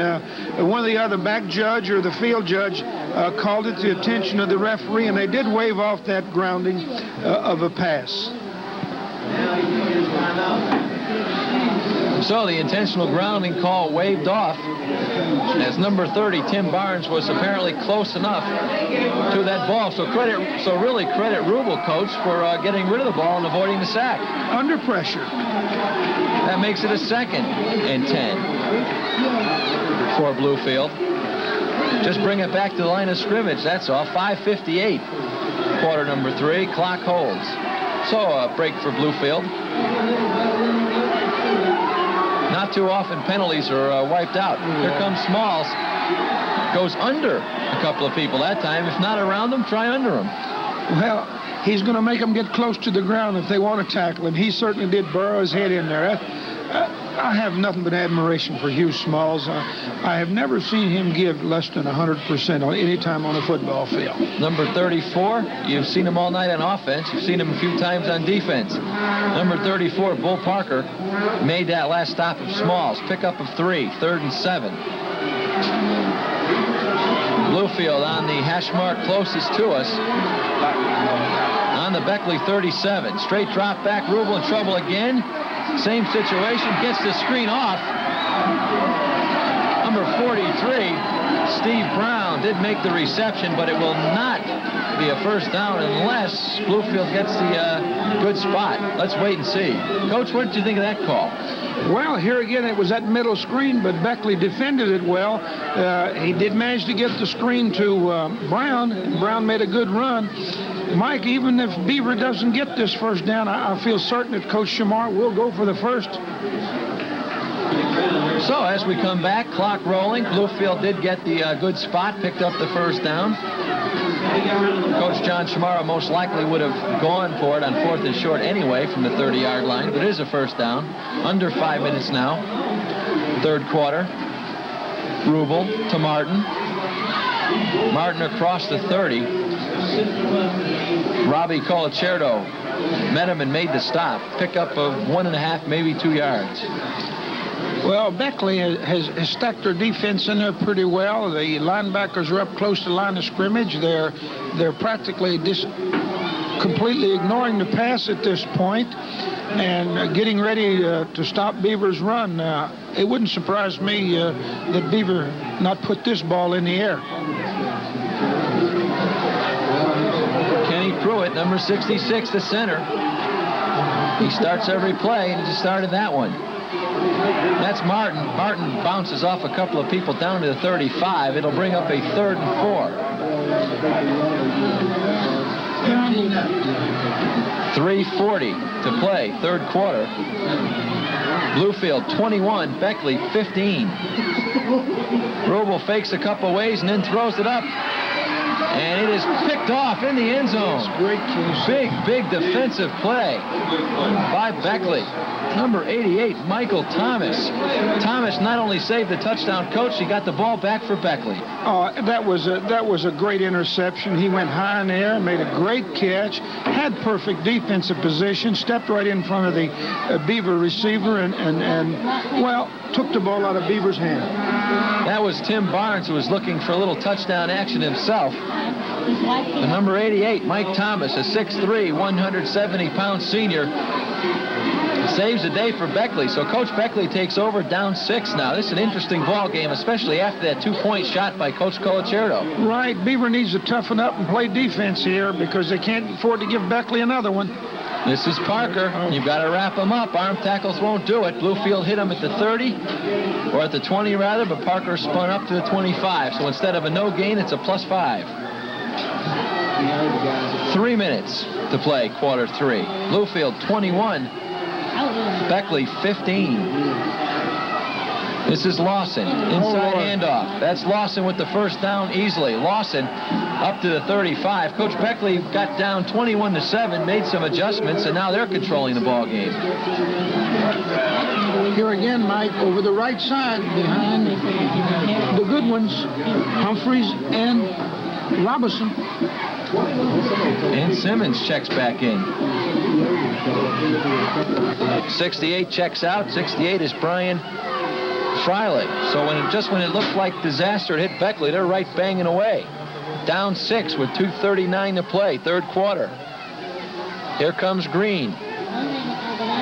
one of the other back judge or the field judge called it to the attention of the referee, and they did wave off that grounding of a pass. So the intentional grounding call waved off, as number 30, Tim Barnes, was apparently close enough to that ball. So really credit Rubel, Coach, for getting rid of the ball and avoiding the sack. Under pressure. That makes it a 2nd and 10 for Bluefield. Just bring it back to the line of scrimmage, that's all. 5:58, quarter number 3. Clock holds. So a break for Bluefield. Not too often penalties are wiped out. Here comes Smalls. Goes under a couple of people that time. If not around them, try under them. Well, he's going to make them get close to the ground if they want to tackle him. He certainly did burrow his head in there. I have nothing but admiration for Hugh Smalls. I have never seen him give less than 100% on any time on a football field. Number 34, you've seen him all night on offense. You've seen him a few times on defense. Number 34, Bull Parker, made that last stop of Smalls. Pickup of 3, 3rd and 7. Bluefield on the hash mark closest to us. On the Beckley 37. Straight drop back. Rubel in trouble again. Same situation. Gets the screen off. Number 43, Steve Brown did make the reception, but it will not be a first down unless Bluefield gets the good spot. Let's wait and see. Coach, what did you think of that call? Well, here again, it was that middle screen, but Beckley defended it well. He did manage to get the screen to Brown. Brown made a good run. Mike, even if Beaver doesn't get this first down, I feel certain that Coach Shamar will go for the first. So as we come back, clock rolling. Bluefield did get the good spot, picked up the first down. Coach John Shamara most likely would have gone for it on 4th and short anyway from the 30-yard line, but it is a first down. Under 5 minutes now. Third quarter. Rubel to Martin. Martin across the 30. Robbie Colacerto met him and made the stop. Pickup of 1.5, maybe 2 yards. Well, Beckley has stacked their defense in there pretty well. The linebackers are up close to the line of scrimmage. They're practically completely ignoring the pass at this point and getting ready to stop Beaver's run. It wouldn't surprise me that Beaver not put this ball in the air. Kenny Pruitt, number 66, the center. He starts every play, and he just started that one. That's Martin. Martin bounces off a couple of people down to the 35. It'll bring up a 3rd and 4. 3:40 to play, third quarter. Bluefield 21, Beckley 15. Rubel fakes a couple ways and then throws it up. And it is picked off in the end zone. Big defensive play by Beckley. Number 88, Michael Thomas. Thomas not only saved the touchdown, Coach, he got the ball back for Beckley. Oh, that was a great interception. He went high in the air, made a great catch, had perfect defensive position, stepped right in front of the Beaver receiver, and well, took the ball out of Beaver's hand. That was Tim Barnes, who was looking for a little touchdown action himself. The number 88, Mike Thomas, a 6'3", 170-pound senior, saves the day for Beckley. So Coach Beckley takes over down 6 now. This is an interesting ball game, especially after that 2-point shot by Coach Colacerto. Right. Beaver needs to toughen up and play defense here because they can't afford to give Beckley another one. This is Parker. You've got to wrap him up. Arm tackles won't do it. Bluefield hit him at the 30, or at the 20 rather, but Parker spun up to the 25. So instead of a no gain, it's a +5. 3 minutes to play, quarter 3. Bluefield 21. Beckley 15. This is Lawson. Inside handoff. That's Lawson with the first down easily. Lawson up to the 35. Coach Beckley got down 21-7, made some adjustments, and now they're controlling the ball game. Here again, Mike, over the right side behind the good ones, Humphries and Robinson. And Simmons checks back in. 68 checks out. 68 is Brian Friley. So when it looked like disaster hit Beckley, they're right banging away. Down 6 with 2:39 to play, third quarter. Here comes Green.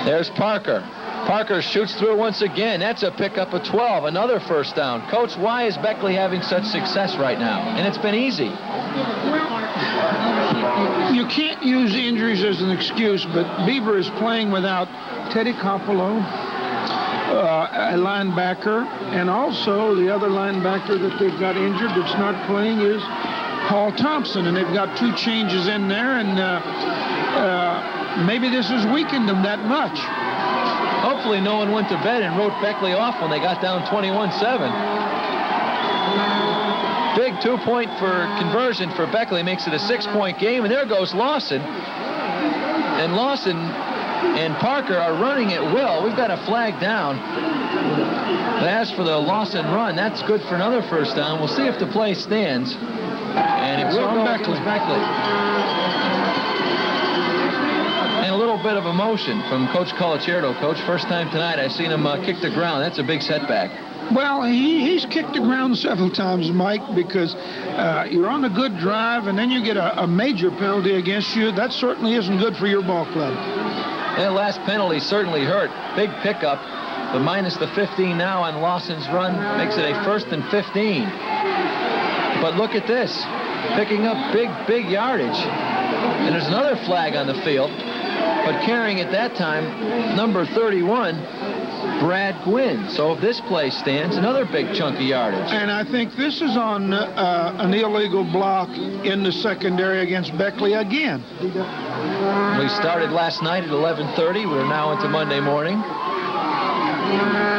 There's Parker. Parker shoots through once again. That's a pickup of 12, another first down. Coach, why is Beckley having such success right now? And it's been easy. You can't use injuries as an excuse, but Beaver is playing without Teddy Coppola, a linebacker, and also the other linebacker that they've got injured that's not playing is Paul Thompson, and they've got 2 changes in there, and maybe this has weakened them that much. Hopefully no one went to bed and wrote Beckley off when they got down 21-7. Big 2-point for conversion for Beckley makes it a 6-point game, and there goes Lawson. And Lawson and Parker are running at will. We've got a flag down. But as for the Lawson run, that's good for another first down. We'll see if the play stands. And it will go Beckley. And a little bit of emotion from Coach Colacerto. Coach, first time tonight I've seen him kick the ground. That's a big setback. Well, he's kicked the ground several times, Mike, because you're on a good drive and then you get a major penalty against you. That certainly isn't good for your ball club. That last penalty certainly hurt. Big pickup, but minus the 15 now on Lawson's run makes it a 1st and 15. But look at this. Picking up big yardage. And there's another flag on the field. But carrying it that time, number 31, Brad Gwynn. So if this play stands, another big chunk of yardage. And I think this is on an illegal block in the secondary against Beckley again. We started last night at 11:30. We're now into Monday morning.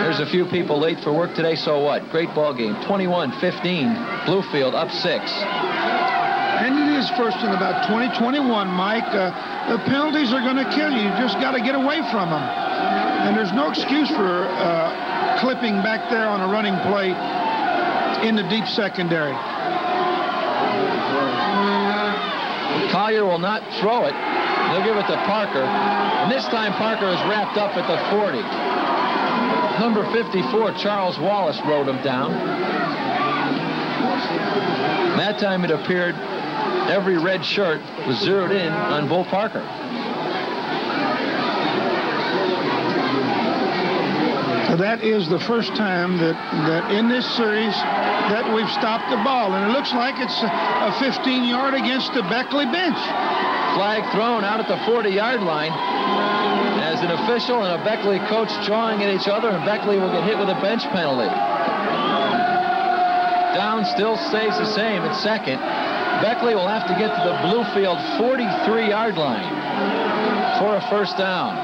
There's a few people late for work today, so what? Great ball game. 21-15. Bluefield up 6. And it is first and about 20-21, Mike. The penalties are going to kill you. You just got to get away from them. And there's no excuse for clipping back there on a running play in the deep secondary. Collier will not throw it. They'll give it to Parker. And this time Parker is wrapped up at the 40. Number 54, Charles Wallace, rode him down. That time it appeared every red shirt was zeroed in on Bull Parker. So that is the first time that in this series that we've stopped the ball. And it looks like it's a 15-yard against the Beckley bench. Flag thrown out at the 40-yard line as an official and a Beckley coach jawing at each other, and Beckley will get hit with a bench penalty. Down still stays the same at second. Beckley will have to get to the Bluefield 43-yard line for a first down.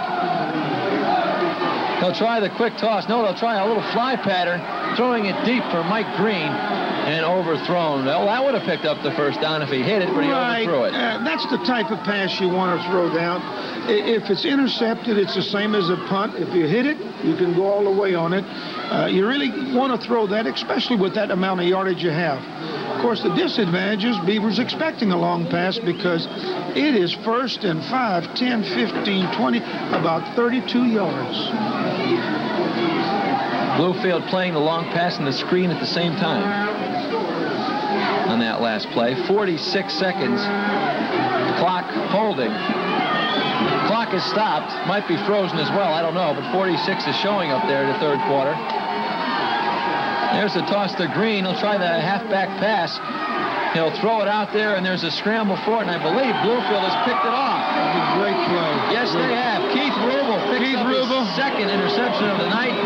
They'll try the quick toss. No, they'll try a little fly pattern, throwing it deep for Mike Green, and overthrown. Well, that would have picked up the first down if he hit it, but he overthrew it. That's the type of pass you want to throw down. If it's intercepted, it's the same as a punt. If you hit it, you can go all the way on it. You really want to throw that, especially with that amount of yardage you have. Of course, the disadvantage is Beavers expecting a long pass because it is first and 5, 10, 15, 20, about 32 yards. Bluefield playing the long pass and the screen at the same time on that last play. 46 seconds. Clock holding. Clock is stopped. Might be frozen as well. I don't know, but 46 is showing up there in the third quarter. There's the toss to Green. He'll try the halfback pass. He'll throw it out there, and there's a scramble for it, and I believe Bluefield has picked it off. Great play. Yes, they have. Keith Rubel picked up his second interception of the night.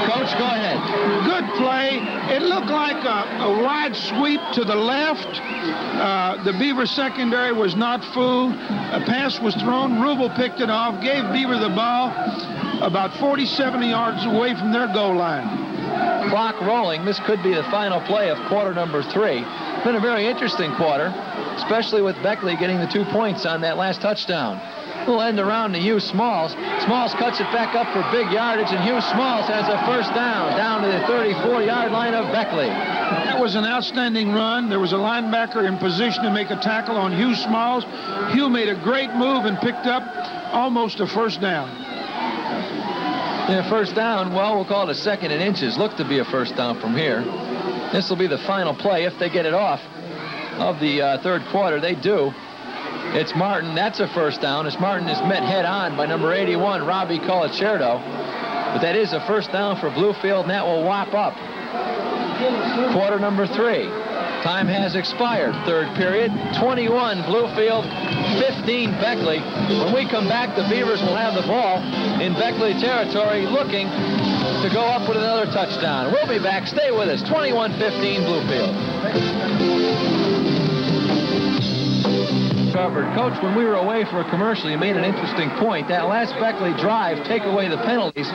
Coach, go ahead. Good play. It looked like a wide sweep to the left. The Beaver secondary was not fooled. A pass was thrown. Rubel picked it off, gave Beaver the ball about 40, 70 yards away from their goal line. Clock rolling. This could be the final play of quarter number 3. It's been a very interesting quarter, especially with Beckley getting the 2 points on that last touchdown. We'll end around to Hugh Smalls. Smalls cuts it back up for big yardage, and Hugh Smalls has a first down to the 34-yard line of Beckley. That was an outstanding run. There was a linebacker in position to make a tackle on Hugh Smalls. Hugh made a great move and picked up almost a first down. Yeah, first down, well, we'll call it a second and inches. Look to be a first down from here. This will be the final play if they get it off of the third quarter. They do. It's Martin. That's a first down as Martin is met head on by number 81, Robbie Colacerdo. But that is a first down for Bluefield, and that will wrap up quarter number 3. Time has expired. Third period, 21 Bluefield, 15 Beckley. When we come back, the Beavers will have the ball in Beckley territory, looking to go up with another touchdown. We'll be back. Stay with us. 21-15 Bluefield. Coach, when we were away for a commercial, you made an interesting point. That last Beckley drive, take away the penalties,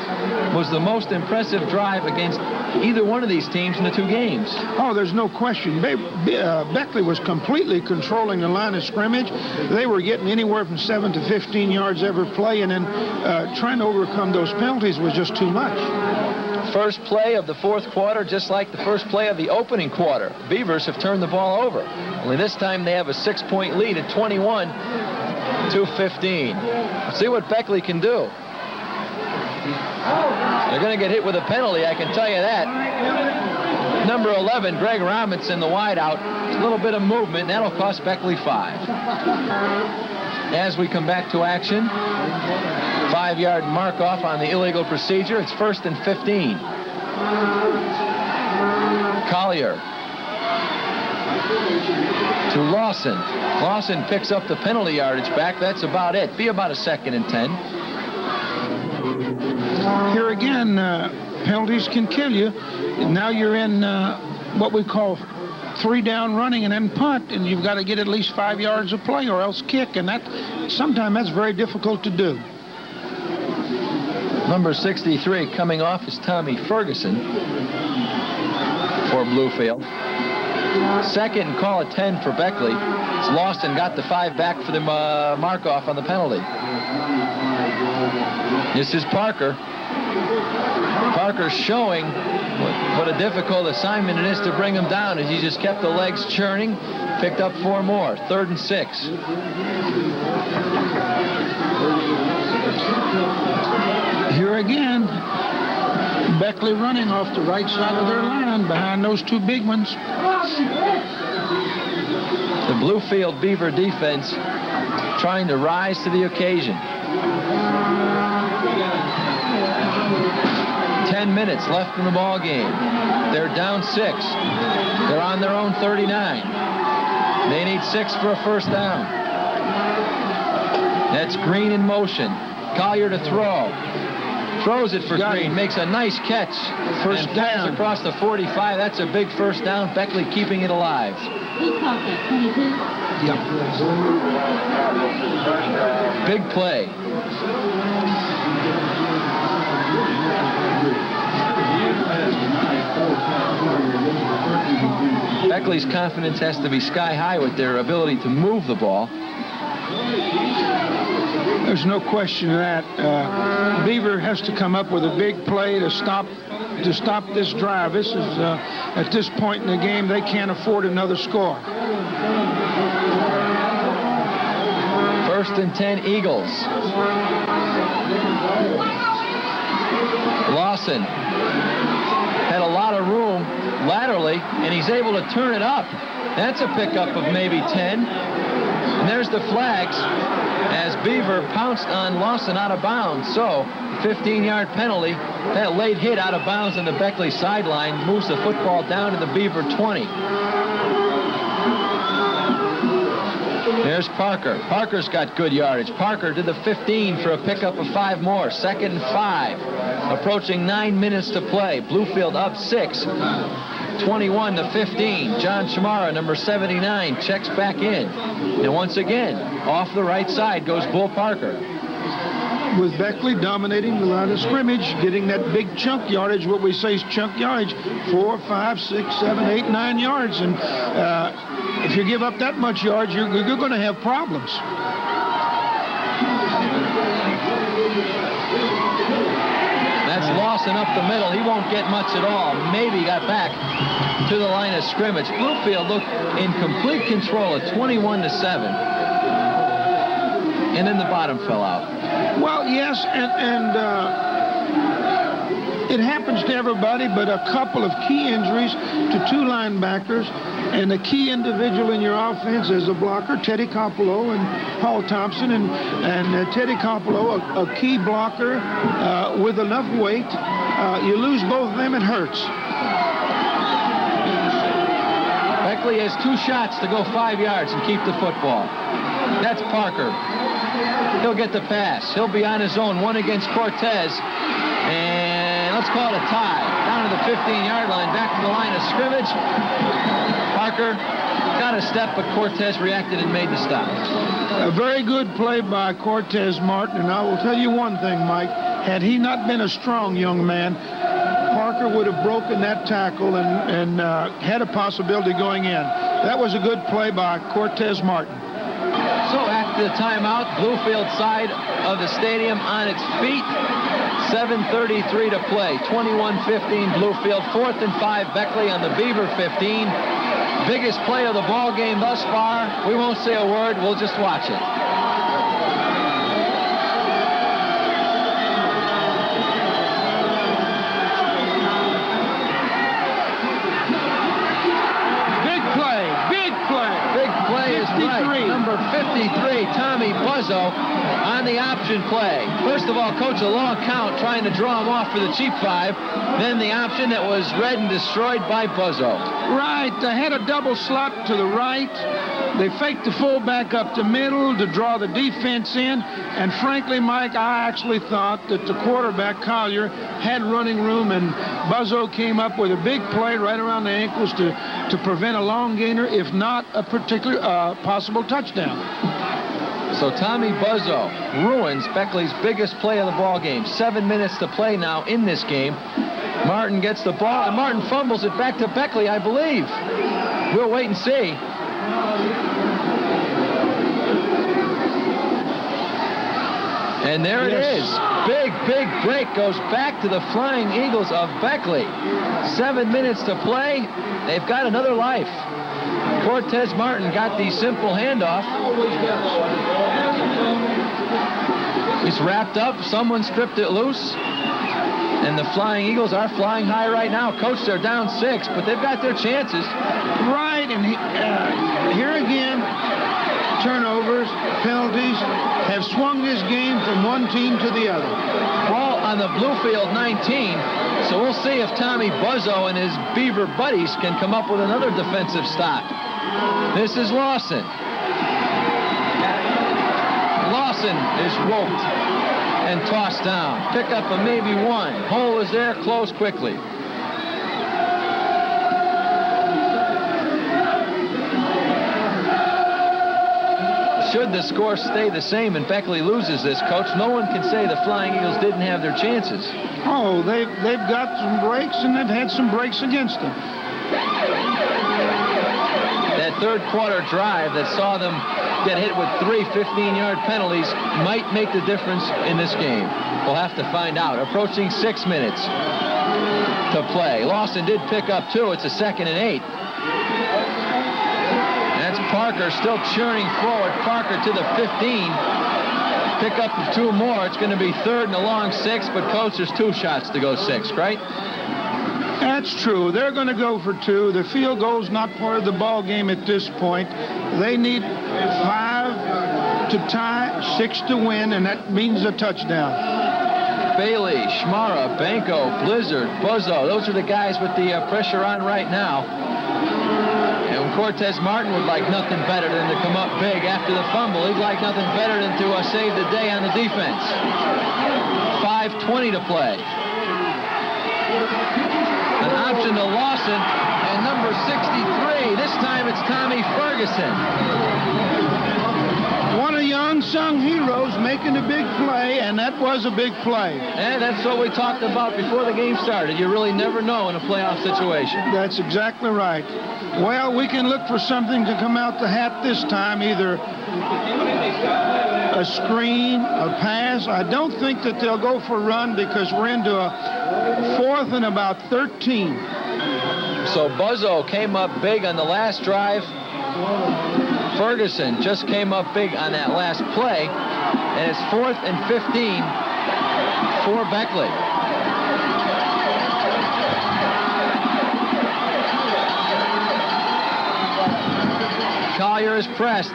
was the most impressive drive against either one of these teams in the 2 games. Oh, there's no question. Beckley was completely controlling the line of scrimmage. They were getting anywhere from 7 to 15 yards every play, and then trying to overcome those penalties was just too much. First play of the fourth quarter, just like the first play of the opening quarter. Beavers have turned the ball over. Only this time they have a 6-point lead at 21-15. Let's see what Beckley can do. They're going to get hit with a penalty, I can tell you that. Number 11, Greg Robinson, the wideout. A little bit of movement, and that'll cost Beckley 5. As we come back to action, 5-yard mark off on the illegal procedure. It's first and 15. Collier to Lawson. Lawson picks up the penalty yardage back. That's about it. Be about a 2nd and 10. Here again, penalties can kill you. Now you're in what we call 3 down running and then punt, and you've got to get at least 5 yards of play or else kick, and sometimes that's very difficult to do. Number 63 coming off is Tommy Ferguson for Bluefield. 2nd and call at 10 for Beckley. It's Lawson got the 5 back for the mark-off on the penalty. This is Parker. Parker showing what a difficult assignment it is to bring him down, as he just kept the legs churning, picked up 4 more. 3rd and 6. Here again, Beckley running off the right side of their line behind those 2 big ones. The Bluefield Beaver defense trying to rise to the occasion. 10 minutes left in the ball game. They're down 6. They're on their own 39. They need 6 for a 1st down. That's Green in motion. Collier to throw. Throws it for Green. Makes a nice catch. First down. Across the 45. That's a big 1st down. Beckley keeping it alive. He caught that 22. Yep. Big play. Beckley's confidence has to be sky high with their ability to move the ball. There's no question of that. Beaver has to come up with a big play to stop this drive. This is at this point in the game, they can't afford another score. 1st and 10 Eagles. Lawson had a lot of room laterally, and he's able to turn it up. That's a pickup of maybe 10. And there's the flags as Beaver pounced on Lawson out of bounds. So, 15-yard penalty. That late hit out of bounds on the Beckley sideline moves the football down to the Beaver 20. There's Parker. Parker's got good yardage. Parker to the 15 for a pickup of 5 more. 2nd and 5. Approaching 9 minutes to play. Bluefield up 6. 21 to 15. John Chamara, number 79, checks back in. And once again, off the right side goes Bull Parker. With Beckley dominating the line of scrimmage, getting that big chunk yardage, what we say is chunk yardage, 4, 5, 6, 7, 8, 9 yards. And if you give up that much yards, you're going to have problems. That's Lawson up the middle. He won't get much at all. Maybe got back to the line of scrimmage. Bluefield looked in complete control at 21 to 7. And then the bottom fell out. Well, yes, and it happens to everybody, but a couple of key injuries to 2 linebackers, and a key individual in your offense as a blocker, Teddy Coppola and Paul Thompson, and Teddy Coppola, a key blocker with enough weight. You lose both of them, it hurts. Beckley has 2 shots to go 5 yards and keep the football. That's Parker. He'll get the pass. He'll be on his own, 1 against Cortez. And let's call it a tie. Down to the 15-yard line, back to the line of scrimmage. Parker got a step, but Cortez reacted and made the stop. A very good play by Cortez Martin, and I will tell you one thing, Mike. Had he not been a strong young man, Parker would have broken that tackle and had a possibility going in. That was a good play by Cortez Martin. So after the timeout, Bluefield side of the stadium on its feet. 7:33 to play. 21-15 Bluefield. 4th and 5 Beckley on the Beaver 15. Biggest play of the ball game thus far. We won't say a word. We'll just watch it. Big play is right. Number 53, Tom Tommy Buzzo on the option play. First of all, coach, a long count trying to draw him off for the cheap 5. Then the option that was read and destroyed by Buzzo. Right. They had a double slot to the right. They faked the fullback up the middle to draw the defense in. And frankly, Mike, I actually thought that the quarterback, Collier, had running room, and Buzzo came up with a big play right around the ankles to prevent a long gainer, if not a particular possible touchdown. So Tommy Buzzo ruins Beckley's biggest play of the ball game. 7 minutes to play now in this game. Martin gets the ball, and Martin fumbles it back to Beckley, I believe. We'll wait and see. And there it is. Big break goes back to the Flying Eagles of Beckley. 7 minutes to play. They've got another life. Cortez Martin got the simple handoff. He's wrapped up. Someone stripped it loose. And the Flying Eagles are flying high right now. Coach, they're down 6, but they've got their chances. Right, and here again, turnovers, penalties have swung this game from one team to the other. Ball on the Bluefield 19, so we'll see if Tommy Buzzo and his Beaver buddies can come up with another defensive stop. This is Lawson. Lawson is roped and tossed down. Pick up a maybe 1. Hole is there, close quickly. Should the score stay the same and Beckley loses this, Coach, no one can say the Flying Eagles didn't have their chances. Oh, they've got some breaks, and they've had some breaks against them. That third quarter drive that saw them get hit with 3 15-yard penalties might make the difference in this game. We'll have to find out. Approaching 6 minutes to play. Lawson did pick up 2. It's a 2nd and 8. That's Parker still churning forward. Parker to the 15. Pick up 2 more. It's going to be 3rd and a long 6, but Coach, there's 2 shots to go 6, right? That's true. They're going to go for 2. The field goal's not part of the ball game at this point. They need 5 to tie, 6 to win, and that means a touchdown. Bailey, Schmara, Banco, Blizzard, Buzzo. Those are the guys with the pressure on right now. And Cortez Martin would like nothing better than to come up big after the fumble. He'd like nothing better than to save the day on the defense. 5:20 to play. An option to Lawson, and number 63. This time it's Tommy Ferguson. One of the unsung heroes making a big play, and that was a big play. And that's what we talked about before the game started. You really never know in a playoff situation. That's exactly right. Well, we can look for something to come out the hat this time, either a screen, a pass. I don't think that they'll go for a run because we're into a 4th and about 13. So Buzzo came up big on the last drive. Ferguson just came up big on that last play, and it's 4th and 15 for Beckley. Collier is pressed.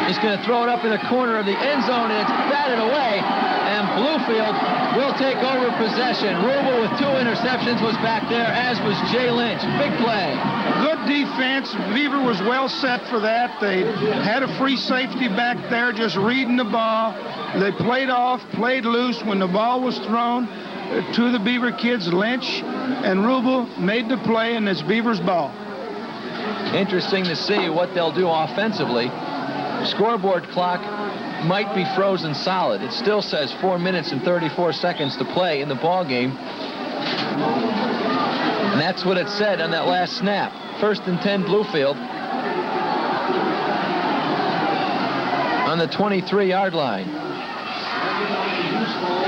He's going to throw it up in the corner of the end zone, and it's batted away, and Bluefield will take over possession. Rubel with 2 interceptions was back there, as was Jay Lynch. Big play. Good defense. Beaver was well set for that. They had a free safety back there just reading the ball. They played off, played loose when the ball was thrown to the Beaver kids. Lynch and Rubel made the play, and it's Beaver's ball. Interesting to see what they'll do offensively. Scoreboard clock might be frozen solid. It still says 4 minutes and 34 seconds to play in the ball game. And that's what it said on that last snap. 1st and 10 Bluefield. On the 23-yard line.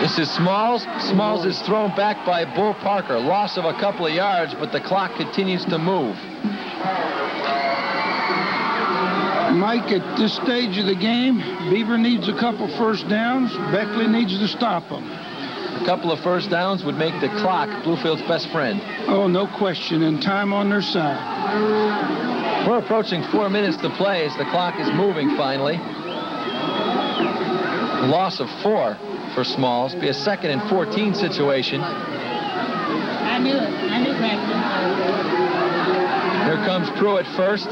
This is Smalls. Smalls is thrown back by Bull Parker. Loss of a couple of yards, but the clock continues to move. Mike, at this stage of the game, Beaver needs a couple first downs. Beckley needs to stop them. A couple of first downs would make the clock Bluefield's best friend. Oh, no question, and time on their side. We're approaching 4 minutes to play as the clock is moving finally. loss of 4 for Smalls. Be a 2nd and 14 situation. I knew it. I knew Braxton. Here comes Pruitt first.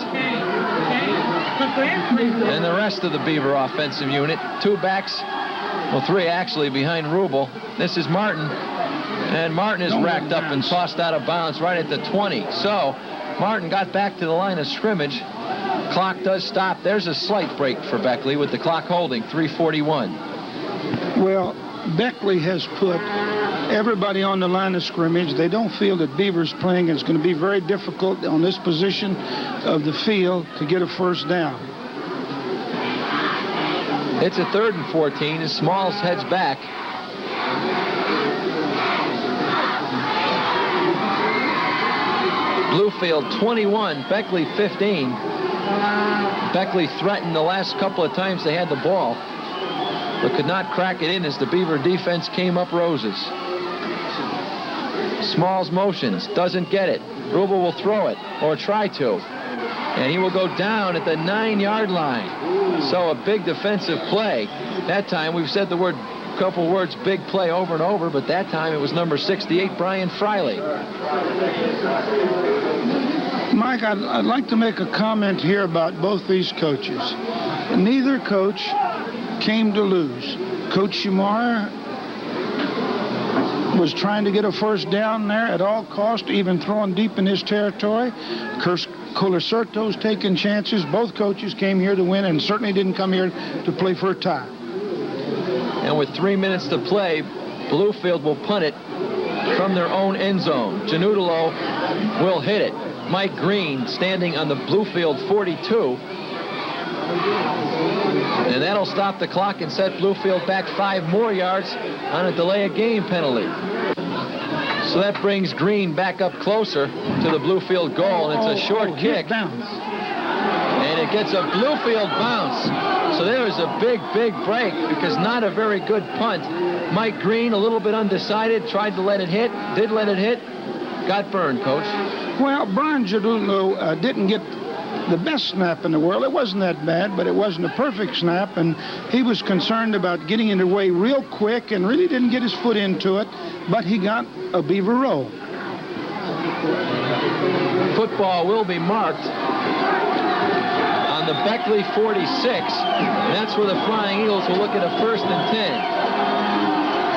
And the rest of the Beaver offensive unit. 2 backs, well, 3 actually behind Rubel. This is Martin. And Martin is racked up and tossed out of bounds right at the 20. So Martin got back to the line of scrimmage. Clock does stop. There's a slight break for Beckley with the clock holding, 3:41. Well, Beckley has put everybody on the line of scrimmage. They don't feel that Beavers playing is going to be very difficult on this position of the field to get a first down. It's a 3rd and 14 as Smalls heads back. Bluefield 21, Beckley 15. Beckley threatened the last couple of times they had the ball, but could not crack it in as the Beaver defense came up roses. Smalls motions, doesn't get it. Rubel will throw it, or try to. And he will go down at the 9-yard line. So a big defensive play. That time we've said the couple words big play over and over, but that time it was number 68, Brian Friley. Mike, I'd like to make a comment here about both these coaches. Neither coach came to lose. Coach Schumacher was trying to get a first down there at all costs, even throwing deep in his territory. Colasurto's taking chances. Both coaches came here to win and certainly didn't come here to play for a tie. And with 3 minutes to play, Bluefield will punt it from their own end zone. Janudalo will hit it. Mike Green standing on the Bluefield 42. And that'll stop the clock and set Bluefield back 5 more yards on a delay of game penalty. So that brings Green back up closer to the Bluefield goal, and it's a short kick. And it gets a Bluefield bounce. So there is a big break because not a very good punt. Mike Green, a little bit undecided, tried to let it hit, did let it hit, got burned, Coach. Well, Brian Janudalo didn't get the best snap in the world. It wasn't that bad, but it wasn't a perfect snap, and he was concerned about getting it away real quick and really didn't get his foot into it, but he got a Beaver roll. Football will be marked on the Beckley 46, and that's where the Flying Eagles will look at a 1st and 10.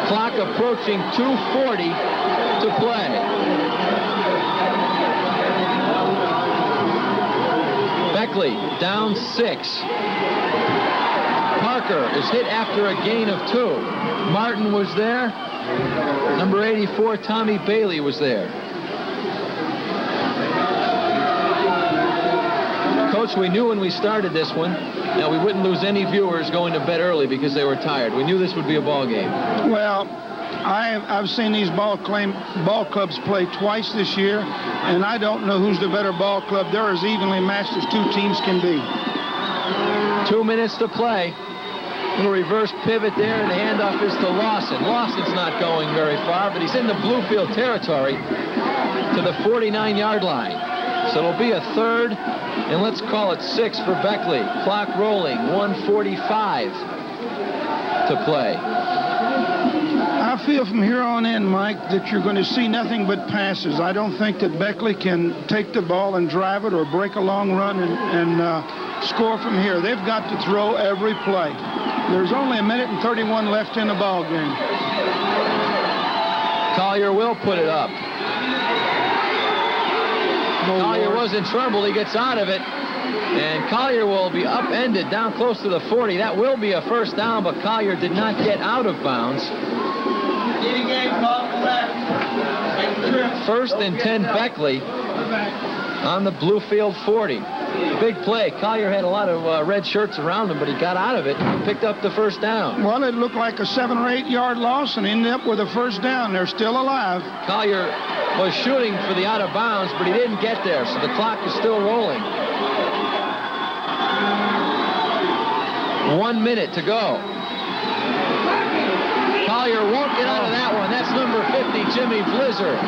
Clock approaching 2:40 to play. Beckley down 6. Parker is hit after a gain of 2. Martin was there. Number 84, Tommy Bailey, was there. Coach, we knew when we started this one that we wouldn't lose any viewers going to bed early because they were tired. We knew this would be a ball game. Well, I've seen these ball clubs play twice this year, and I don't know who's the better ball club. They're as evenly matched as 2 teams can be. 2 minutes to play. Little reverse pivot there, and the handoff is to Lawson. Lawson's not going very far, but he's in the Bluefield territory to the 49-yard line. So it'll be a 3rd, and let's call it 6 for Beckley. Clock rolling, 1:45 to play. I feel from here on in, Mike, that you're going to see nothing but passes. I don't think that Beckley can take the ball and drive it or break a long run and score from here. They've got to throw every play. There's only 1:31 left in the ball game. Collier will put it up. Collier was in trouble. He gets out of it. And Collier will be upended down close to the 40. That will be a first down, but Collier did not get out of bounds. 1st and 10 Beckley on the Bluefield 40. Big play. Collier had a lot of red shirts around him, but he got out of it and picked up the first down. Well, it looked like a 7 or 8 yard loss and ended up with a first down. They're still alive. Collier was shooting for the out of bounds, but he didn't get there, so the clock is still rolling. 1 minute to go. Collier won't get out of that one. That's number 50, Jimmy Blizzard.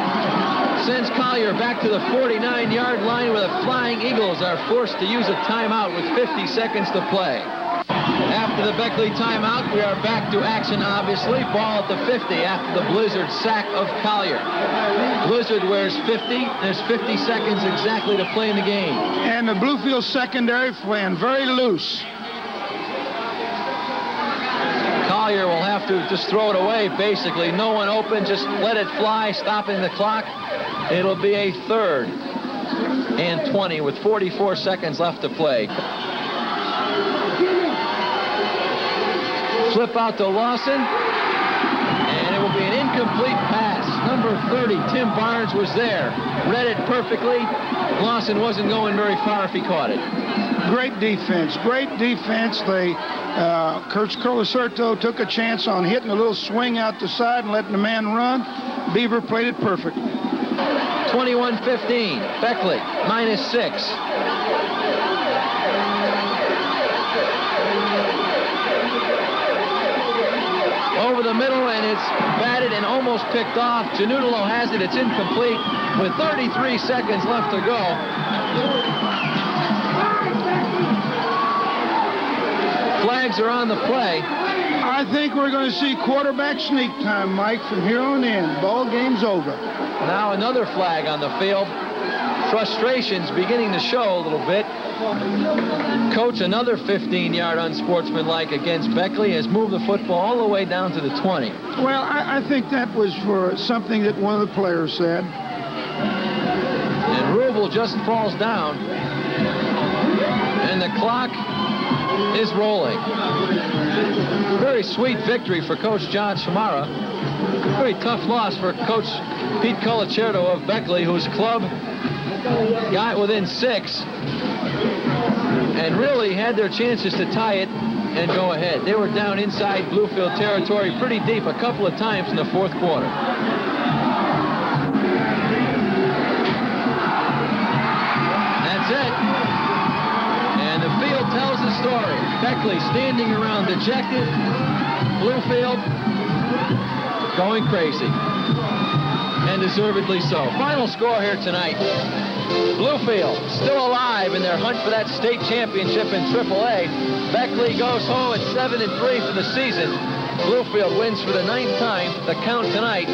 Sends Collier back to the 49-yard line where the Flying Eagles are forced to use a timeout with 50 seconds to play. After After the Beckley timeout, we are back to action, obviously. Ball at the 50 after the Blizzard sack of Collier. Blizzard wears 50. There's 50 seconds exactly to play in the game. And the Bluefield secondary playing very loose. Collier will have to just throw it away, basically. No one open, just let it fly, stopping the clock. It'll be a 3rd and 20 with 44 seconds left to play. Flip out to Lawson, and it will be an incomplete pass. Number 30, Tim Barnes, was there. Read it perfectly. Lawson wasn't going very far if he caught it. Great defense. Great defense. Coach Colacerto took a chance on hitting a little swing out the side and letting the man run. Beaver played it perfect. 21-15. Beckley, -6. Over the middle, and it's batted and almost picked off. Janudalo has it. It's incomplete with 33 seconds left to go. Flags are on the play. I think we're going to see quarterback sneak time, Mike, from here on in. Ball game's over. Now another flag on the field. Frustration's beginning to show a little bit. Coach, another 15-yard unsportsmanlike against Beckley, has moved the football all the way down to the 20. Well, I think that was for something that one of the players said. And Rubel just falls down. And the clock is rolling. Very sweet victory for Coach John Shamara. Very tough loss for Coach Pete Colacerto of Beckley, whose club got within 6 and really had their chances to tie it and go ahead. They were down inside Bluefield territory pretty deep a couple of times in the 4th quarter. That's it. And the field tells the story. Beckley standing around dejected. Bluefield going crazy. And deservedly so. Final score here tonight. Bluefield still alive in their hunt for that state championship in AAA. Beckley goes home at 7-3 for the season. Bluefield wins for the 9th time. The count tonight,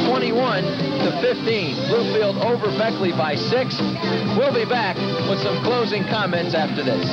21-15. Bluefield over Beckley by 6. We'll be back with some closing comments after this.